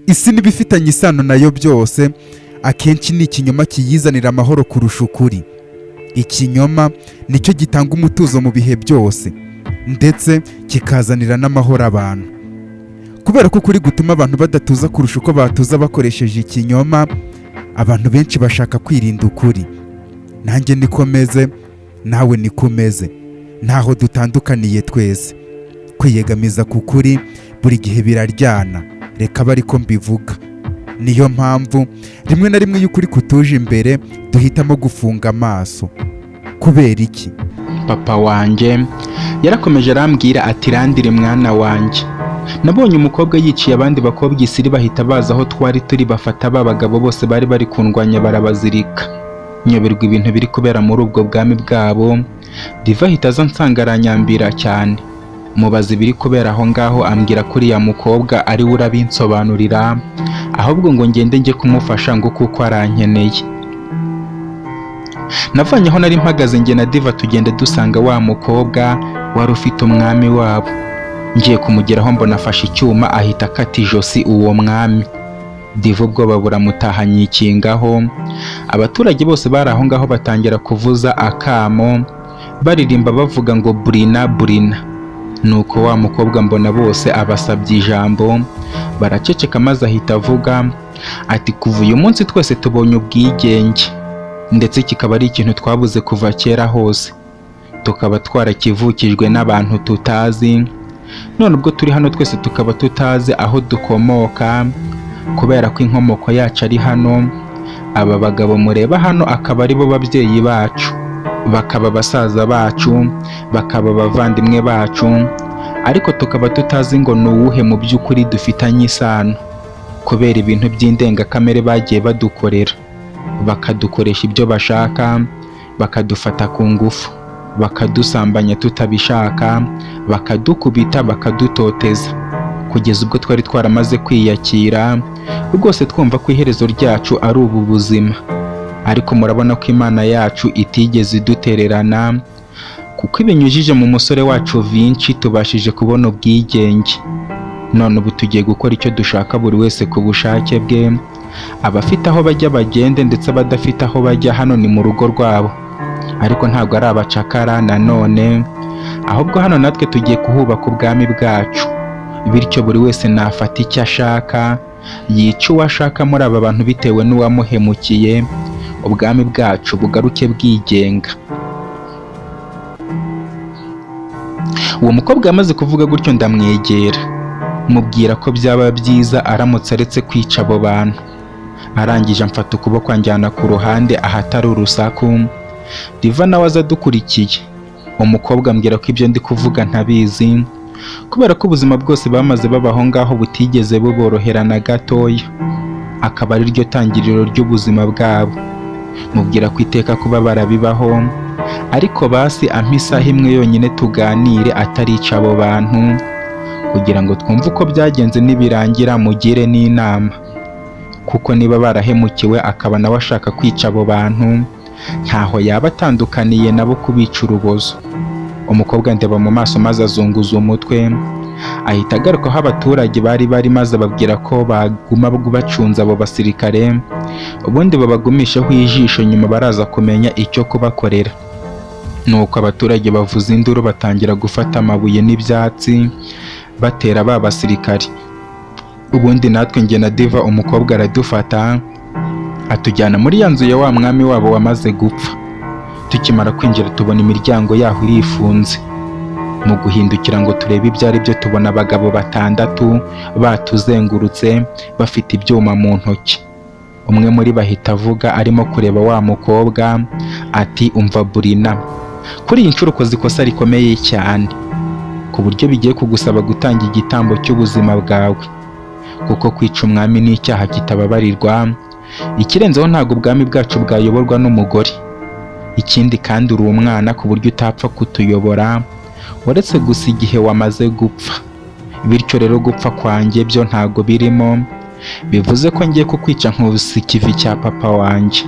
isi n'ibifitanye isano nayo byose akenshi ni ikinyoma kiyizanira amahoro kurusha ukuri. Ikinyoma nicyo gitanga umutuzo mu bihe byose ndetse kikazanira n'amahoro abantu. Kubera ko ukuri gutuma abantu badatuza kurusha uko batuza bakoresheje ikinyoma, abantu benshi bashaka kwirinda ukuri. Nanjye niko meze, nawe niko umeze, ntaho dutandukaniye twese. Kwiyegamiza ku kuri buri gihe biraryana, reka abe ariko mbivuga. Niyo mpamvu rimwe na rimwe iyo ukuri kutuje imbere duhitamo gufunga amaso. Kubera iki? Papa wanjye yarakomeje arambwira ati randire mwana wanjye, nabonye umukobwa yiciye abandi bakobwa isiri bahita baza aho twari turi bafata ba bagabo bose bari bari kundwanya barabazirika. Nyoberwa ibintu biri kubera muri ubwo bwami bwabo. Diva ahita aza nsanga aranyambira cyane. Mubaza ibiri kubera aho ngaho, ambwira kuri ya mukobwa ari we urabinsobanurira, ahubwo ngo ngende njye kumufasha ngo kuko arankeneye. Navanye aho nari mpagaze njye na Diva tugende dusanga wa mukobwa wari ufite umwami wabo. Ngiye kumugeraho mbona afashe icyuma ahita akata ijosi uwo mwami. Diva ubwoba buramutahanye ikingaho. Abaturage bose bari aho ngaho batangira kuvuza akamo baririmba bavuga ngo Burina Burina. Nuko wa mukobwa mbona bose abasabye ijambo, baraceceka maze ahita avuga ati kuva uyu munsi twese tubonye ubwigenge, ndetse kikaba ari ikintu twabuze kuva kera hose, tukaba twarakivukijwe n'abantu tutazi. None ubwo turi hano twese tukaba tutazi aho dukomoka, kubera ko inkomoko yacu ari hano. Aba bagabo mureba hano akaba ari bo babyeyi bacu, bakaba basaza bacu, bakaba abavandimwe bacu, ariko tukaba tutazi ngo ni uwuhe mu by'ukuri dufitanye isano, kubera ibintu by'indengakamere bagiye badukorera. Bakadukoresha ibyo bashaka, bakadufata ku ngufu, bakadusambanya tutabishaka, bakadukubita, bakadutoteza, kugeza ubwo twari twaramaze kwiyakira rwose twumva ko iherezo ryacu ari ubu buzima. Ariko murabona ko Imana yacu itigeze idutererana, kuko ibinyujije mu musore wacu Vinci tubashije kubona ubwigenge. None ubu tugiye gukora icyo dushaka buri wese ku bushake bwe. Abafite aho bajya bagende, ndetse abadafite aho bajya hano ni mu rugo rwabo, ariko ntabwo ari abacakara nanone, ahubwo hano natwe tugiye kuhubaka ubwami bwacu, bityo buri wese nafata icyo ashaka, yica uwo ashaka muri aba bantu bitewe n'uwamuhemukiye, ubwami bwacu bugaruke bwigenga. Uwo mukobwa yamaze kuvuga gutyo ndamwegera, mubwira ko byaba byiza aramutse aretse kwica abo bantu. Arangije amfata ukuboko anjyana ku ruhande ahatari urusaku. Diva nawe aza dukurikiye. Umukobwa ambwira ko ibyo ndi kuvuga ntabizi, kubera ko ubuzima bwose bamaze babaho ngaho butigeze buborohera na gatoya, akaba ari ryo tangiriro ry'ubuzima bwabo. Mubwira ko iteka kuba barabibaho, ariko basi ampa isaha imwe yonyine tuganire atarica abo bantu, kugira ngo twumve uko byagenze, nibirangira mugire n'inama, kuko niba barahemukiwe akaba nawe ashaka kwica abo bantu, ntaho yaba atandukaniye nabo kubica urubozo. Umukobwa ndeba mu maso maze azunguza umutwe, ahita agaruka aho abaturage bari maze ababwira ko baguma bacunze abo basirikare, ubundi babagumisheho ijisho, nyuma baraza kumenya icyo kubakorera. Nuko abaturage bavuza induru batangira gufata amabuye n'ibyatsi batera ba basirikare. Ubundi natwe njye na Diva umukobwa aradufata atujyana muri ya nzu ya wa mwami wabo wamaze gupfa. Tukimara kwinjira tubona imiryango yaho irifunze. Mu guhindukira ngo turebe ibyo ari byo, tubona abagabo 6 batuzengurutse bafite ibyuma mu ntoki. Umwe muri bahita avuga arimo kureba wa mukobwa ati umva Burina, kuri iyi nshuro ukoze ikosa rikomeye cyane, ku buryo bigiye kugusaba gutanga igitambo cy'ubuzima bwawe, kuko kwica umwami ni icyaha kitababarirwa. Ikirenzeho ntabwo ubwami bwacu bwayoborwa n'umugore. Ikindi kandi uri umwana ku buryo utapfa kutuyobora, uretse gusa igihe wamaze gupfa. Bityo rero gupfa kwanjye byo ntabwo birimo, bivuze ko ngiye kukwica nk'ubusa ikivi cya papa wanjye.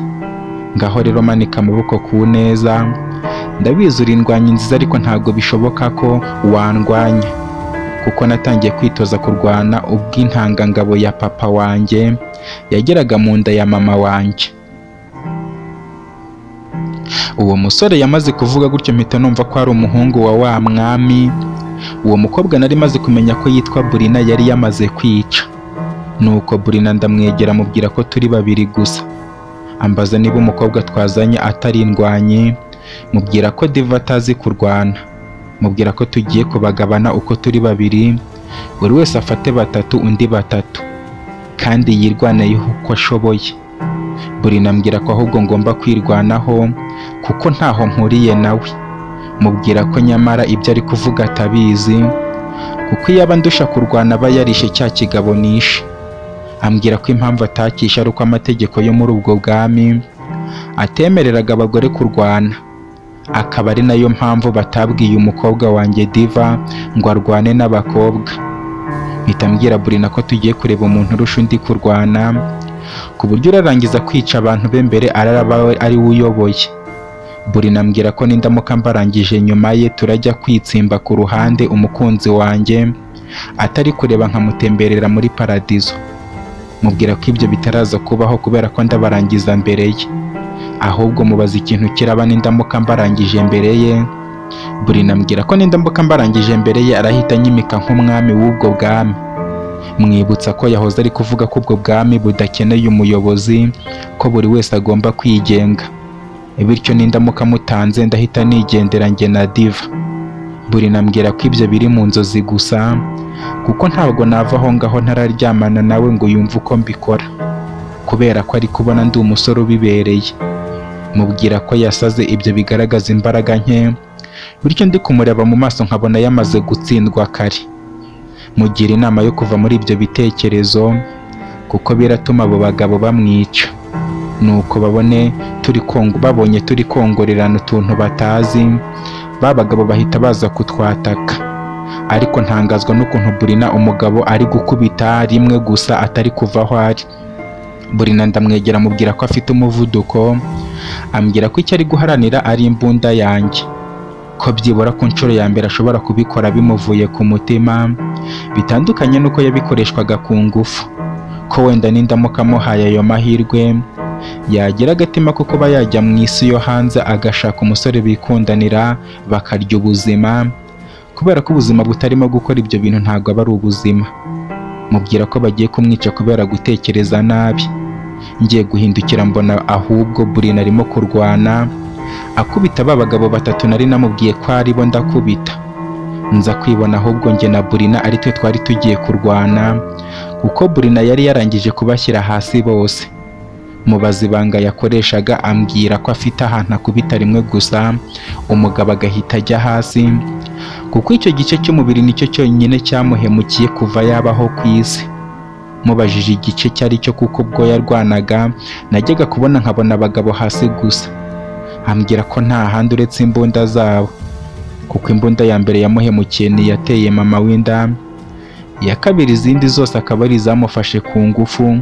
Ngaho rero manika amaboko ku neza, ndabizi uri indwanyi nziza, ariko ntabwo bishoboka ko wandwanya, kuko natangiye kwitoza kurwana ubwo intangangabo ya papa wanjye yageraga mu nda ya mama wanjye. Uwo musore yamaze kuvuga gutyo mpita numva ko ari umuhungu wa wa mwami. Uwo mukobwa nari maze kumenya ko yitwa Burina yari yamaze kwica. Nuko Burina ndamwegera mubwira ko turi babiri gusa. Ambaza niba umukobwa twazanye atari indwanyi, mubwira ko Diva atazi kurwana. Mubwira ko tugiye kubagabana uko turi babiri, buri wese afate batatu undi batatu, kandi yirwaneyeho uko ashoboye. Burina ambwira ko ahubwo ngomba kwirwanaho kuko ntaho mpuriye nawe. Mubwira ko nyamara ibyo ari kuvuga atabizi, kuko iyo aba ndusha kurwana aba yarishe cya kigabo nishe. Ambwira ko impamvu atakisha ari uko amategeko yo muri ubwo bwami atemereraga abagore kurwana, akaba ari nayo mpamvu batabwiye umukobwa wanjye Diva ngo arwane n'abakobwa. Mpita mbwira Burina ko tugiye kureba umuntu urusha undi kurwana, ku buryo urarangiza kwica abantu be mbere araba ari we uyoboye. Burina ambwira ko nindamuka mbarangije nyuma ye turajya kwitsimba ku ruhande umukunzi wanjye atari kureba nkamutemberera muri paradizo. Mubwira ko ibyo bitaraza kubaho kubera ko ndabarangiza mbere ye, ahubwo mubaza ikintu kiraba nindamuka mbarangije mbere ye. Burina ambwira ko nindamuka mbarangije mbere ye arahita anyimika nk'umwami w'ubwo bwami. Mwibutsa ko yahoze ari kuvuga ko ubwo bwami budakeneye umuyobozi, ko buri wese agomba kwigenga, bityo nindamuka mutanze ndahita nigendera njye na Diva. Burina ambwira ko ibyo biri mu nzozi gusa, kuko ntabwo nava aho ngaho ntararyamana nawe ngo yumve uko mbikora, kubera ko ari kubona ndi umusore ubibereye. Mubwira ko yasaze, ibyo bigaragaza imbaraga nke, bityo ndi kumureba mu maso nkabona yamaze gutsindwa kare. Mugira inama yo kuva muri ibyo bitekerezo, kuko biratuma abo bagabo bamwica. Nuko babonye turi kongorerana utuntu batazi, ba bagabo bahita baza kutwataka. Ariko ntangazwa n'ukuntu Burina umugabo ari gukubita rimwe gusa atari kuva aho ari. Burina ndamwegera mubwira ko afite umuvuduko, ambwira ko icyo ari guharanira ari imbunda yanjye, ko byibura ku nshuro ya mbere ashobora kubikora bimuvuye ku mutima, bitandukanye n'uko yabikoreshwaga ku ngufu, ko wenda nindamuka amuhaye ayo mahirwe yagira agatima ko kuba yajya mu isi yo hanze agashaka umusore bikundanira bakarya ubuzima, kubera ko ubuzima butarimo gukora ibyo bintu ntabwo aba ari ubuzima. Mubwira ko bagiye kumwica kubera gutekereza nabi. Ngiye guhindukira mbona ahubwo Burina arimo kurwana, akubita ba bagabo batatu nari namubwiye ko ari bo ndakubita. Nza kwibona ahubwo njye na Burina ari twe twari tugiye kurwana, kuko Burina yari yarangije kubashyira hasi bose. Mubaza ibanga yakoreshaga, ambwira ko afite ahantu akubita rimwe gusa umugabo agahita ajya hasi, kuko icyo gice cy'umubiri nicyo cyonyine cyamuhemukiye kuva yabaho ku isi. Mubajije igice cyari cyo, kuko ubwo yarwanaga najyaga kubona nkabona abagabo hasi gusa. Ambwira ko nta handi uretse imbunda zabo, kuko imbunda ya mbere yamuhemukiye ni yateye mama w'inda, iya kabiri izindi zose akaba ari izamufashe ku ngufu.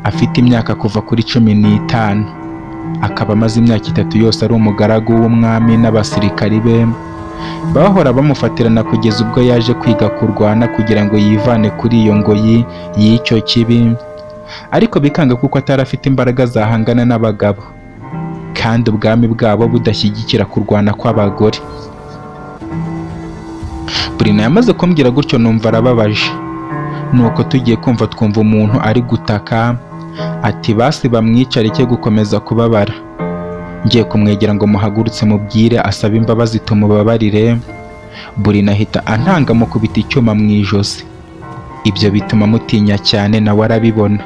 Afite imyaka kuva kuri 15, akaba amaze imyaka 3 yose ari umugaragu w'umwami n'abasirikari be, bahora bamufatirana kugeza ubwo yaje kwiga kurwana kugira ngo yivane kuri iyo ngoyi y'icyo kibi, ariko bikanga kuko atari afite imbaraga zahangana n'abagabo, kandi ubwami bwabo budashyigikira kurwana kw'abagore. Burina yamaze kumbwira gutyo numva arababaje. Nuko tugiye twumva umuntu ari gutaka ati basi bamwica areke gukomeza kubabara. Ngiye kumwegera ngo muhagurutse mubwire asaba imbabazi tumubabarire. Burina ahita antanga mukubita icyuma mu ijosi. Ibyo bituma mutinya cyane, nawe arabibona.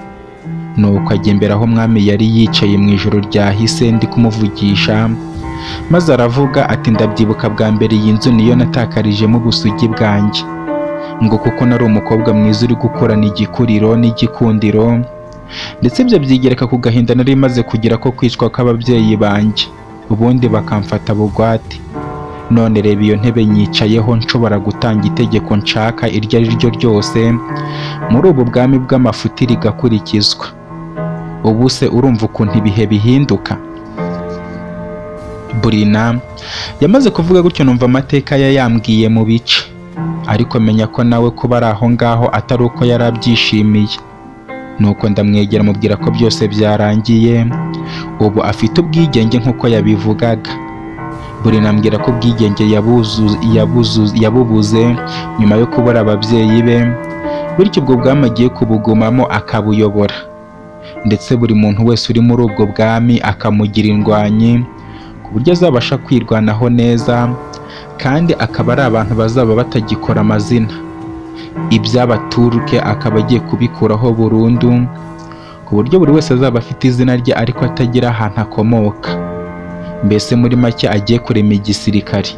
Nuko ajya imbere aho umwami yari yicaye mu ijoro ryahise ndi kumuvugisha, maze aravuga ati ndabyibuka bwa mbere iyi nzu niyo natakarijemo ubusugi bwanjye, ngo kuko nari umukobwa mwiza uri gukorana igikuriro n'igikundiro, ndetse ibyo byigereka ku gahinda nari maze kugira ko kwicwa kw'ababyeyi banjye, ubundi bakamfata bugwate. None reba iyo ntebe nyicayeho, nshobora gutanga itegeko nshaka iryo ari ryo ryose muri ubu bwami bw'amafuti rigakurikizwa. Ubu se urumva ukuntu ibihe bihinduka? Burina yamaze kuvuga gutyo numva amateka yambwiye mu bice. ariko menya ko nawe kuba ari aho ngaho atari uko yari abyishimiye. Nuko ndamwegera mubwira ko byose byarangiye, ubu afite ubwigenge nk'uko yabivugaga. Brina ambwira ko ubwigenge yabubuze nyuma yo kubura ababyeyi be, bityo ubwo bwami agiye kubugumamo akabuyobora, ndetse buri muntu wese uri muri ubwo bwami akamugira indwanyi ku buryo azabasha kwirwanaho neza, kandi akaba ari abantu bazaba batagikora amazina. Iby'abaturuke akaba agiye kubikuraho burundu, ku buryo buri wese azaba afite izina rye ariko atagira ahantu akomoka. Mbese muri make agiye kurema igisirikare,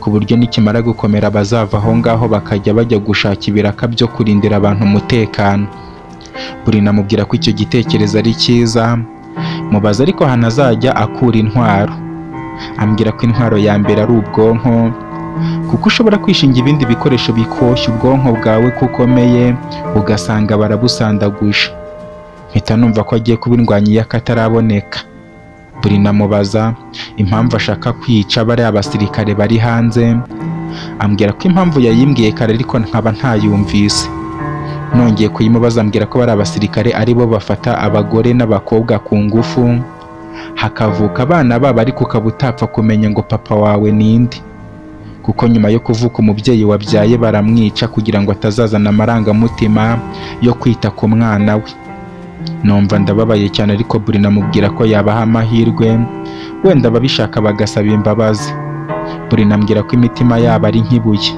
ku buryo nikimara gukomera bazava aho ngaho bakajya bajya gushaka ibiraka byo kurindira abantu umutekano. Brina amubwira ko icyo gitekerezo ari cyiza, mubaza ariko ahantu azajya akura intwaro. Ambwira ko intwaro ya mbere ari ubwonko, kuko ushobora kwishinga ibindi bikoresho bikoshya ubwonko bwawe ko ukomeye ugasanga barabusandaguje. Mpita numva ko agiye kuba indwanyi y'akataraboneka. Brina amubaza impamvu ashaka kwica bariya basirikare bari hanze, ambwira ko impamvu yayimbwiye kare ariko nkaba ntayumvise. Nongeye kuyimubaza ambwira ko bari abasirikare ari bo bafata abagore n'abakobwa ku ngufu, hakavuka abana babo ariko ukaba utapfa kumenya ngo papa wawe ninde, kuko nyuma yo kuvuka umubyeyi wabyaye baramwica kugira ngo atazazana amarangamutima yo kwita ku mwana we. Numva ndababaye cyane, ariko Brina amubwira ko yabaha amahirwe, wenda ababishaka bagasaba imbabazi. Brina ambwira ko imitima yabo ari nk'ibuye,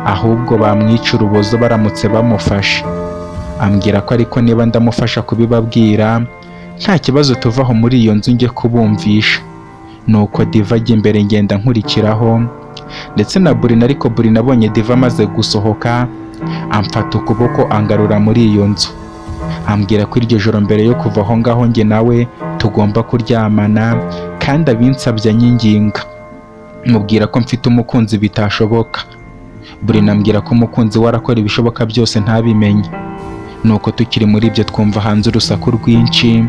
ahubwo bamwica urubozo baramutse bamufashe. Ambwira ko ariko niba ndamufasha kubibabwira nta kibazo tuvaho muri iyo nzu njye kubumvisha. Nuko Diva ajya imbere ngenda nkurikiraho, ndetse na Brina, ariko Brina abonye Diva amaze gusohoka amfata ukuboko angarura muri iyo nzu. Ambwira ko iryo joro mbere yo kuva aho ngaho njye nawe tugomba kuryamana, kandi abinsabye anyinginga. Mubwira ko mfite umukunzi bitashoboka. Brina ambwira ko umukunzi we arakora ibishoboka byose ntabimenye. Nuko tukiri muri ibyo twumva hanze urusaku rwinshi.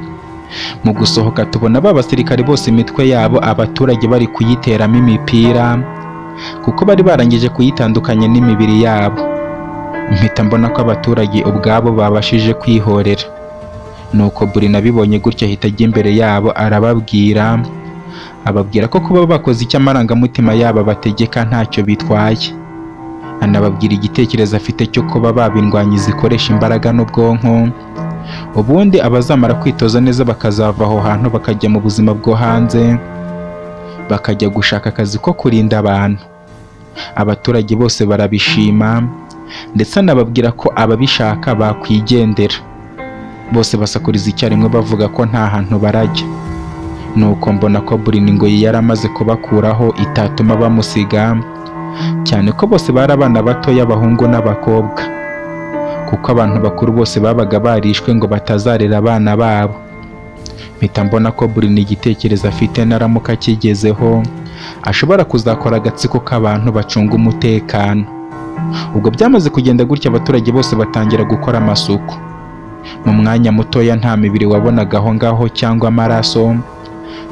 Mu gusohoka tubona ba basirikare bose imitwe yabo abaturage bari kuyiteramo imipira, kuko bari barangije kuyitandukanya n'imibiri yabo. Mpita mbona ko abaturage ubwabo babashije kwihorera. Nuko Brina abibonye gutya ahita ajya imbere yabo ababwira ko kuba bakoze icyo amarangamutima yabo bategeka ntacyo bitwaye. Anababwira igitekerezo afite cyo kuba babindwanyi zikoresha imbaraga n'ubwonko, ubundi abazamara kwitoza neza bakazava aho hantu bakajya mu buzima bwo hanze, bakajya gushaka akazi ko kurinda abantu. Abaturage bose barabishima, ndetse anababwira ko ababishaka bakwigendera. Bose basakuriza icyarimwe bavuga ko nta hantu barajya. Nuko mbona ko Brina ingoyi yari amaze kubakuraho itatuma bamusiga, cyane ko bose bari abana batoya abahungu n'abakobwa, kuko abantu bakuru bose babaga barishwe ngo batazarera abana babo. Mpita mbona ko Brina igitekerezo afite naramuka kigezeho ashobora kuzakora agatsiko k'abantu bacunga umutekano. Ubwo byamaze kugenda gutya abaturage bose batangira gukora amasuku. Mu mwanya mutoya nta mibiri wabonaga aho ngaho cyangwa amaraso,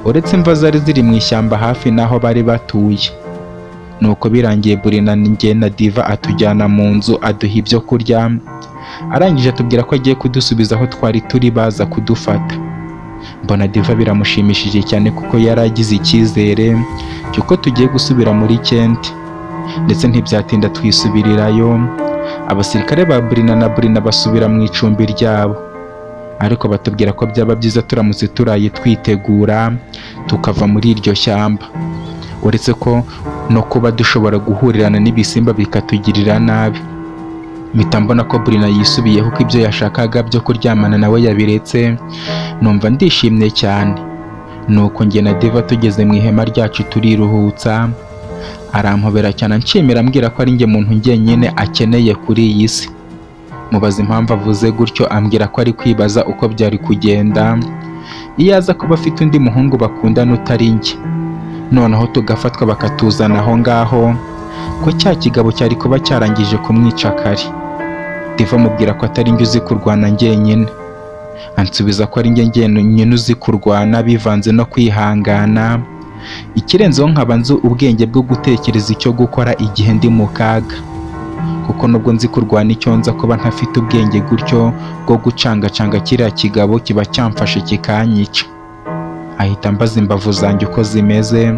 uretse imva zari ziri mu ishyamba hafi n'aho bari batuye. Nuko birangiye Brina njye na Diva atujyana mu nzu aduha ibyo kurya, arangije atubwira ko agiye kudusubiza aho twari turi baza kudufata. Mbona Diva biramushimishije cyane kuko yari agize icyizere cy'uko tugiye gusubira muri Kent, ndetse ntibyatinda twisubirirayo. Abasirikare ba Brina na Brina basubira mu icumbi ryabo, ariko batubwira ko byaba byiza turamutse turaye twitegura tukava muri iryo shyamba, uretse ko no kuba dushobora guhurirana n'ibisimba bikatugirira nabi. Mpita mbona ko Brina yisubiyeho ko ibyo yashakaga byo kuryamana nawe yabiretse, numva ndishimye cyane. Nuko njye na Diva tugeze mu ihema ryacu turiruhutsa, arampobera cyane anshimira ambwira ko ari njye muntu njyenyine akeneye kuri iyi si. Mubaza impamvu avuze gutyo, ambwira ko ari kwibaza uko byari kugenda iyo aza kuba afite undi muhungu bakundana utari njye, noneho tugafatwa bakatuzana aho ngaho, ko cya kigabo cyari kuba cyarangije kumwica kare. Diva amubwira ko atari njye uzi kurwana njyenyine, ansubiza ko ari njye njyenyine uzi kurwana bivanze no kwihangana, ikirenzeho nkaba nzi ubwenge bwo gutekereza icyo gukora igihe ndi mu kaga. kuko nubwo nzi kurwana icyo nza kuba ntafite ubwenge gutyo bwo gucangacanga kiriya kigabo kiba cyamfashe kikanyica. Ahita ambaza imbavu zanjye uko zimeze,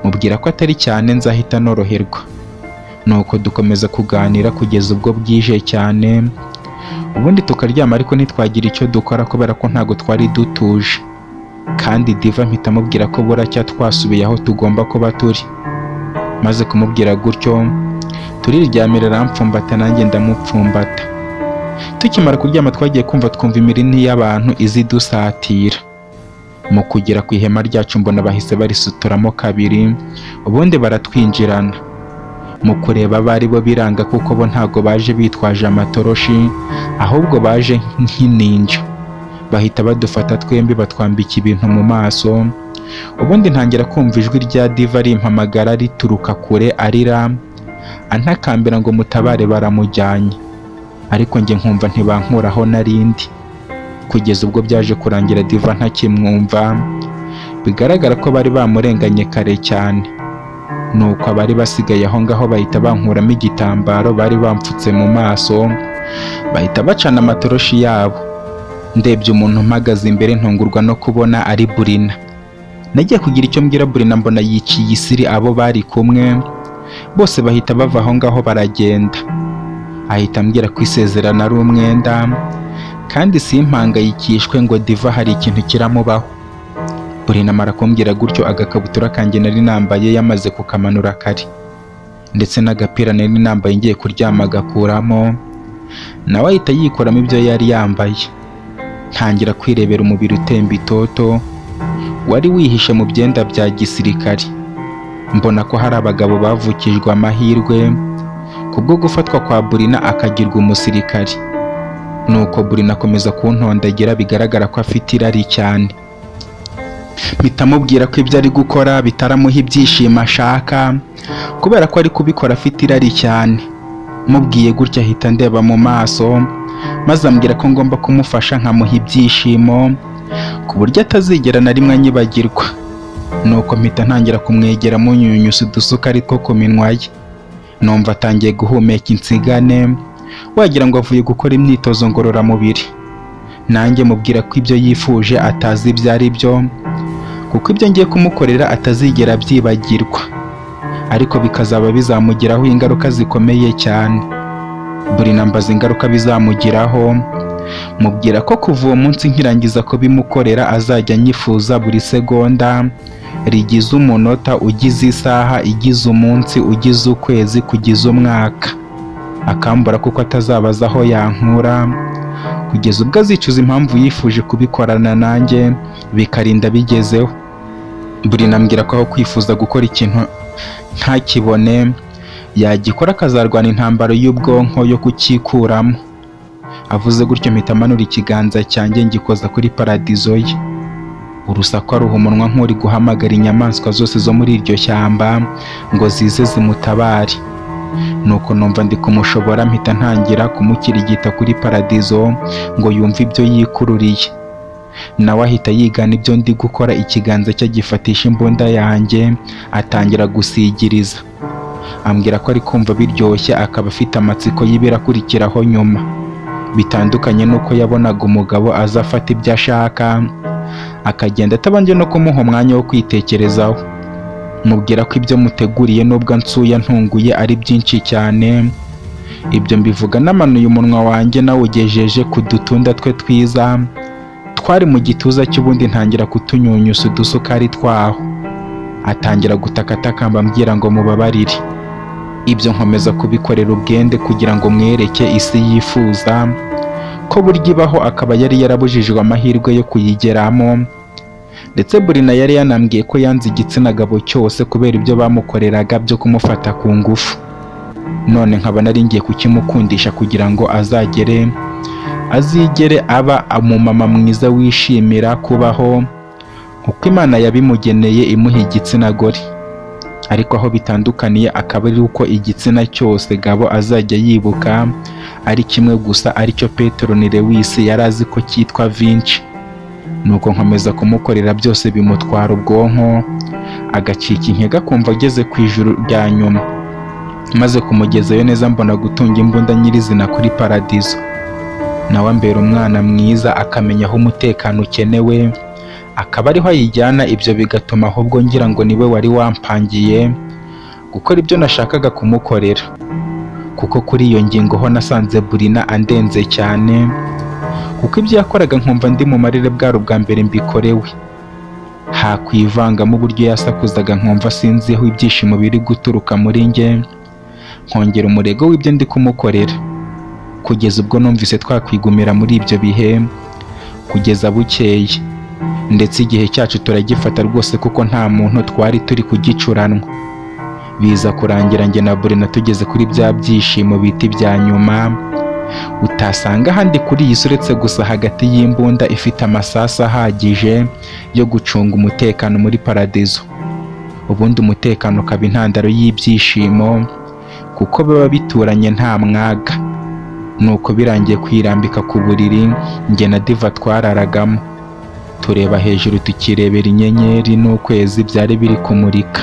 mubwira ko atari cyane nzahita noroherwa. Nuko dukomeza kuganira kugeza ubwo bwije cyane, ubundi tukaryama ariko ntitwagira icyo dukora kubera ko ntago twari dutuje. Kandi Diva mpita mubwira ko buracya twasubiye aho tugomba kuba turi. Maze kumubwira gutyo turiryamira, arampfumbata nanjye ndamupfumbata. Tukimara kuryama twagiye twumva imirindi y'abantu izidusatira. Mu kugera ku ihema ryacu mbona bahise barisuturamo kabiri, ubundi baratwinjirana. Mu kureba bari bo biranga kuko bo ntago baje bitwaje amatoroshi, ahubwo baje nk'ininja. Bahita badufata twembi batwambika ibintu mu maso, ubundi ntangira kumva ijwi rya Diva rimpamagara rituruka kure arira, antakambira ngo mutabare baramujyanye. Ariko njye nkumva ntibankuraho narindi. Kugeza ubwo byaje kurangira Diva ntakimwumva, bigaragara ko bari bamurenganye kare cyane. Nuko abari basigaye aho ngaho bahita bankuramo igitambaro bari bampfutse mu maso, bahita bacana amatoroshi yabo. Ndebye umuntu mpagaze imbere ntungurwa no kubona ari Burina. Nagiye kugira icyo mbwira Burina mbona yiciye isiri abo bari kumwe, bose bahita bava aho ngaho baragenda. Ahita ambwira ko isezerano ari umwenda kandi simpangayikishwe ngo Diva hari ikintu kiramubaho. Burina amara kumbwira gutyo agakabutura kanjye nari nambaye yamaze kukamanura kare, ndetse n'agapira nari nambaye ngiye kuryama agakuramo, nawe ahita yikoramo ibyo yari yambaye. Ntangira kwirebera umubiri utemba itoto wari wihishe mu byenda bya gisirikare. Mbona ko hari abagabo bavukijwe amahirwe kubwo gufatwa kwa Burina akagirwa umusirikare. Nuko Burina akomeza kuntondagera, bigaragara ko afite irari cyane. Mpita mubwira ko ibyo ari gukora bitaramuha ibyishimo ashaka, kubera ko ari kubikora afite irari cyane. Mubwiye gutya ahita ndeba mu maso, maze ambwira ko ngomba kumufasha nkamuha ibyishimo ku buryo atazigera na rimwe anyibagirwa. Nuko mpita ntangira kumwegera munyunyusa udusukari two ku minwa ye. Numva atangiye guhumeka insigane, wagira ngo avuye gukora imyitozo ngororamubiri. Nanjye mubwira ko ibyo yifuje atazi ibyo ari byo, kuko ibyo ngiye kumukorera atazigera byibagirwa, ariko bikazaba bizamugiraho ingaruka zikomeye cyane. Burina ambaza ingaruka bizamugiraho, mubwira ko kuva uwo munsi nkirangiza ko bimukorera azajya anyifuza buri segonda rigize umunota, ugize isaha, igize umunsi, ugize ukwezi, kugize umwaka. Akambura kuko atazabaza aho yankura, kugeza ubwo azicuza impamvu yifuje kubikorana nanjye bikarinda bigezeho. Burina ambwira ko aho kwifuza gukora ikintu ntakibone, yagikora akazarwana intambaro y'ubwonko yo kukikuramo. Avuze gutyo mpita manura ikiganza cyanjye ngikoza kuri paradizo ye. Urusaku aruha umunwa nk'uri guhamagara inyamaswa zose zo muri iryo shyamba ngo zize zimutabare. Nuko numva ndi kumushobora, mpita ntangira kumukirigita kuri paradizo ngo yumve ibyo yikururiye. Nawe ahita yigana ibyo ndi gukora, ikiganza cye gifatisha imbunda yanjye atangira gusigiriza. Ambwira ko ari kumva biryoshye, akaba afite amatsiko y'ibirakurikiraho nyuma. Bitandukanye nuko yabonaga umugabo aza afata ibyo ashaka akagenda atabanje no kumuha umwanya wo kwitekerezaho. Mubwira ko ibyo muteguriye nubwo nsuya ntunguye ari byinshi cyane. Ibyo mbivuga namanuye umunwa wanjye nawugejeje ku dutunda twe twiza twari mu gituza cy'ubundi ntangira kutunyunyusa udusukari twaho. Atangira gutakatakamba ambwira ngo mubabarire. Ibyo nkomeza kubikorera ubwende kugira ngo mwereke isi yifuza ko burya ibaho, akaba yari yarabujijwe amahirwe yo kuyigeramo. Ndetse Burina yari yanambwiye ko yanze igitsina gabo cyose kubera ibyo bamukoreraga byo kumufata ku ngufu. None nkaba nari ngiye kukimukundisha kugira ngo azigere aba umumama mwiza wishimira kubaho uko Imana yabimugeneye imuha igitsina gore. Ariko aho bitandukaniye akaba ari uko igitsina cyose gabo azajya yibuka ari kimwe gusa, aricyo Petero ni Lewis yari azi ko cyitwa Vinci. Nuko nkomeza kumukorera byose bimutwara ubwonko, agacika intege akumva ageze ku ijuru rya nyuma. maze kumugezayo neza mbona gutunga imbunda nyirizina kuri paradizo. Nawe ambera umwana mwiza akamenya aho umutekano ukenewe, akaba ariho ayijyana. Ibyo bigatuma ahubwo ngira ngo niwe wari wampangiye gukora ibyo nashakaga kumukorera, kuko kuri iyo ngingo ho nasanze Brina andenze cyane, kuko ibyo yakoraga nkumva ndi mu marire bwari ubwa mbere mbikorewe. Hakwivangamo uburyo yasakuzaga nkumva sinzi aho ibyishimo biri guturuka muri njye, nkongera umurego w'ibyo ndi kumukorera, kugeza ubwo numvise twakwigumira muri ibyo bihe kugeza bukeye. Ndetse igihe cyacu turagifata rwose, kuko nta muntu twari turi kugicuranwa. Biza kurangira njye na Brina tugeze kuri bya byishimo bita ibya nyuma utasanga ahandi kuri iyi si, uretse gusa hagati y'imbunda ifite amasasu ahagije yo gucunga umutekano muri paradizo. Ubundi umutekano ukaba intandaro y'ibyishimo, kuko baba bituranye nta mwaga. Nuko birangiye kwirambika ku buriri, njye na Diva twararagamo, tureba hejuru tukirebera inyenyeri n'ukwezi byari biri kumurika.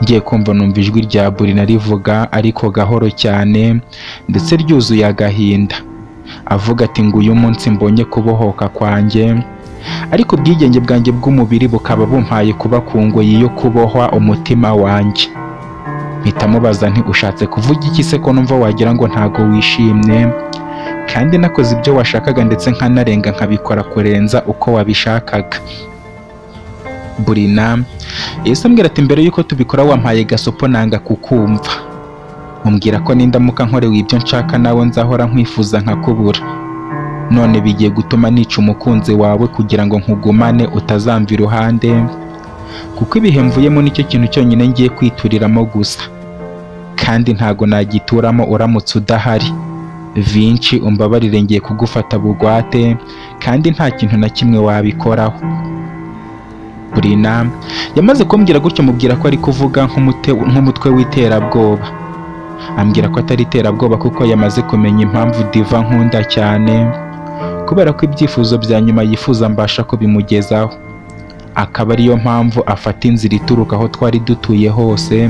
Ngiye kumva numva ijwi rya Brina rivuga, ariko gahoro cyane ndetse ryuzuye agahinda, avuga ati ngo uyu munsi mbonye kubohoka kwanjye, ariko ubwigenge bwanjye bw'umubiri bukaba bumpaye kuba ku ngoyi yo kubohwa umutima wanjye. Mpita mubaza nti ushatse kuvuga iki se, ko numva wagira ngo ntago wishimye kandi nakoze ibyo washakaga ndetse nkanarenga nkabikora kurenza uko wabishakaga. Brina yahise ambwira ati mbere yuko tubikora wampaye gasopo nanga kukumva, umbwira ko nindamuka nkorewe ibyo nshaka nawe nzahora nkwifuza nkakubura. None bigiye gutuma nica umukunzi wawe kugira ngo nkugumane utazamva iruhande, kuko ibihe mvuyemo nicyo kintu cyonyine ngiye kwituriramo gusa, kandi ntago nagituramo uramutse udahari. Vinci umbabarire, ngiye kugufata bugwate kandi nta kintu na kimwe wabikoraho. Brina yamaze kumbwira gutyo mubwira ko ari kuvuga nk'umutwe w'iterabwoba. Ambwira ko atari iterabwoba kuko yamaze kumenya impamvu Diva nkunda cyane, kubera ko ibyifuzo bya nyuma yifuza mbasha kubimugezaho. Akaba ariyo mpamvu afata inzira ituruka aho twari dutuye hose,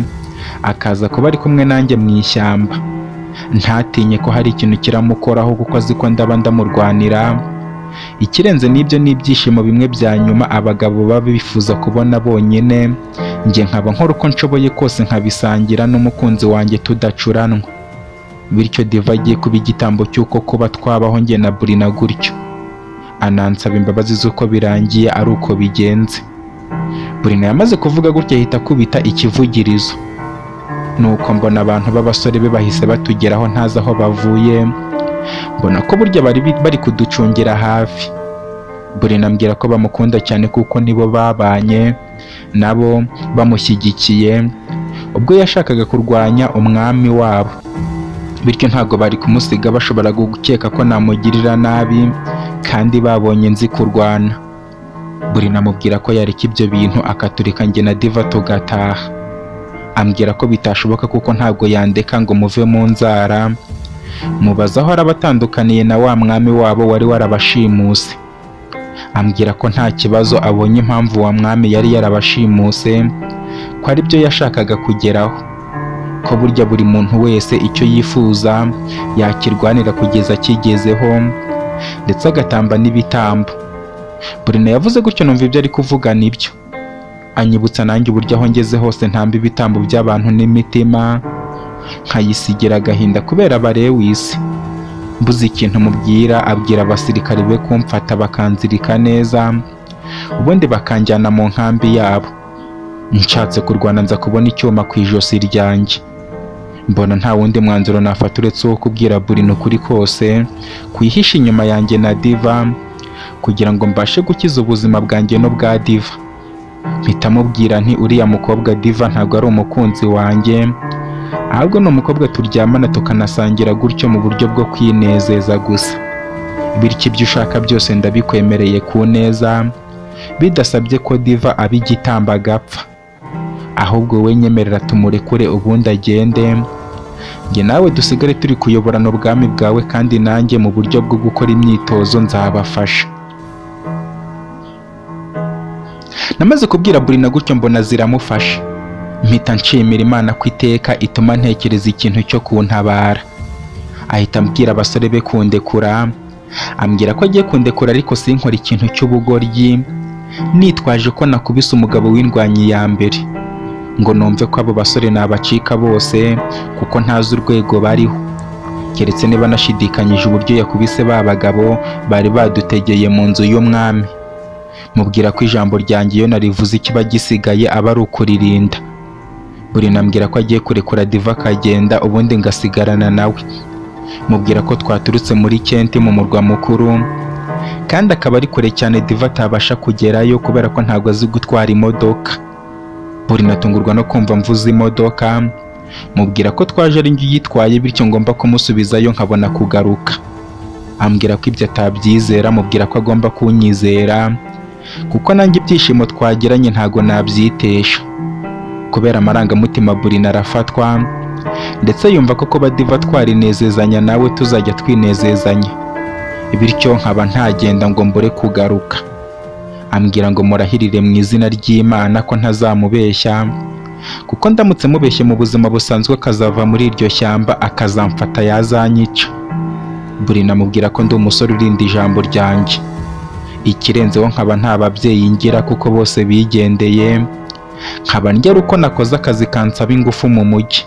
akaza kuba ari kumwe nanjye mu ishyamba. Ntatinye ko hari ikintu kiramukoraho, kuko azi ko ndaba ndamurwanira. Ikirenze n'ibyo n'ibyishimo bimwe bya nyuma abagabo baba bifuza kubona bonyine, njye nkaba nkora uko nshoboye kose nkabisangira n'umukunzi wanjye tudacuranwa. Bityo Diva agiye kuba igitambo cy'uko kuba twabaho njye na Brina gutyo. Anansaba imbabazi z'uko birangiye ari uko bigenze. Brina yamaze kuvuga gutya ahita akubita ikivugirizo. Nuko mbona abantu b'abasore be bahise batugeraho ntazi aho bavuye, mbona ko burya bari kuducungira hafi. Brina ambwira ko bamukunda cyane kuko nibo babanye nabo bamushyigikiye ubwo yashakaga kurwanya umwami wabo, bityo ntago bari kumusiga bashobora gukeka ko namugirira nabi kandi babonye nzi kurwana. Brina amubwira ko yareka ibyo bintu akaturika njye na Diva tugataha. Ambwira ko bitashoboka kuko ntabwo yandeka ngo muve mu nzara. Mubaza aho arabatandukaniye na wa mwami wabo wari warabashimuse. Ambwira ko nta kibazo abonye impamvu wa mwami yari yarabashimuse, ko ari byo yashakaga kugeraho, ko burya buri muntu wese icyo yifuza yakirwanira kugeza akigezeho ndetse agatamba n'ibitambo. Brina yavuze gutyo numva ibyo ari kuvuga nibyo. Anyibutsa nanjye uburyo aho ngeze hose ntamba ibitambo by'abantu n'imitima, nkayisigira agahinda kubera barewisi. Mbuze ikintu mubwira, abwira abasirikare be kumfata bakanzirika neza, ubundi bakanjyana mu nkambi yabo. Nshatse kurwana nza kubona icyuma ku ijosi ryanjye. Mbona nta wundi mwanzuro nafata uretse wo kubwira Brina ukuri kose, kwihisha inyuma yanjye na Diva, kugira ngo mbashe gukiza ubuzima bwanjye no bwa Diva. Mpita mubwira nti uriya mukobwa Diva ntabwo ari umukunzi wanjye, ahubwo ni umukobwa turyamana tukanasangira gutyo mu buryo bwo kwinezeza gusa. Bityo ibyo ushaka byose ndabikwemereye ku neza, bidasabye ko Diva aba igitamba agapfa. Ahubwo we nyemerera tumurekure ubundi agende, njye nawe dusigare turi kuyoborana ubwami bwawe, kandi nanjye mu buryo bwo gukora imyitozo nzabafasha. Namaze kubwira Brina gutyo mbona ziramufasha. mpita nshimira Imana ko iteka ituma ntekereza ikintu cyo kuntabara. Ahita ambwira abasore be kundekura, ambwira ko agiye kundekura ariko sinkora ikintu cy'ubugoryi nitwaje ko nakubise umugabo w'indwanyi ya mbere, ngo numve ko abo basore nabacika bose kuko ntazi urwego bariho, keretse niba nashidikanyije uburyo yakubise ba bagabo bari badutegeye mu nzu y'umwami. Mubwira ko ijambo ryanjye iyo narivuze ikiba gisigaye aba ari ukuririnda. Burina ambwira ko agiye kurekura Diva akagenda ubundi ngasigarana nawe. Mubwira ko twaturutse muri Kenti mu murwa mukuru kandi akaba ari kure cyane Diva atabasha kugerayo kubera ko ntabwo azi gutwara imodoka. Burina atungurwa no kumva mvuze imodoka, mubwira ko twaje ari njye uyitwaye bityo ngomba kumusubizayo nkabona kugaruka. Ambwira ko ibyo atabyizera, mubwira ko agomba kunyizera kuko nanjye ibyishimo twagiranye ntago nabyitesha. Kubera amarangamutima Burina arafatwa ndetse yumva ko kuba Diva twarinezezanya nawe tuzajya twinezezanya, bityo nkaba ntagenda ngo mbure kugaruka. Ambwira ngo murahirire mu izina ry'Imana ko ntazamubeshya kuko ndamutse mubeshye mu buzima busanzwe akazava muri iryo shyamba akazamfata yazanyica. Burina amubwira ko ndi umusore urinda ijambo ryanjye, ikirenzeho nkaba nta babyeyi ngira kuko bose bigendeye, nkaba ndya uko nakoze akazi kansaba ingufu mu mujyi,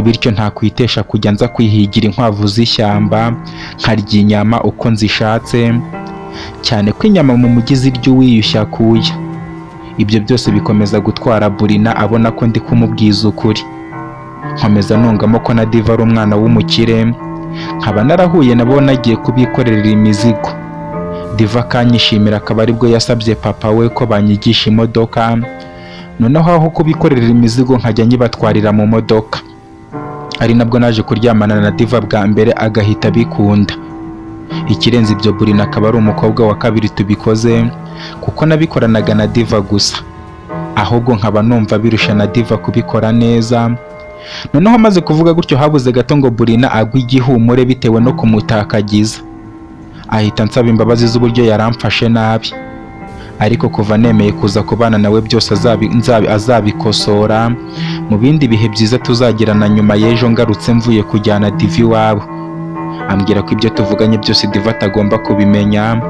bityo ntakwitesha kujya nza kwihigira inkwavu z'ishyamba nkarya inyama uko nzishatse, cyane ko inyama mu mujyi zirya uwiyushya akuya. Ibyo byose bikomeza gutwara Burina abona ko ndi kumubwiza ukuri. Nkomeza nungamo ko na Diva ari umwana w'umukire, nkaba narahuye nabo nagiye kubikorera imizigo. Diva akanyishimira akaba aribwo yasabye papa we ko banyigisha imodoka, noneho aho kubikorera imizigo nkajya nyibatwarira mu modoka. Ari nabwo naje kuryamana na Diva bwa mbere agahita bikunda. Ikirenze ibyo Burina akaba ari umukobwa wa kabiri tubikoze kuko nabikoranaga na Diva gusa, ahubwo nkaba numva birusha na Diva kubikora neza. Noneho maze kuvuga gutyo habuze gato ngo Burina agwe igihumure bitewe no kumutakagiza. Ahita nsaba imbabazi z'uburyo yaramfashe nabi, ariko kuva nemeye kuza kubana nawe byose azabikosora mu bindi bihe byiza tuzagirana nyuma y'ejo ngarutse mvuye kujyana Diva iwabo. Ambwira ko ibyo tuvuganye byose Diva atagomba kubimenya.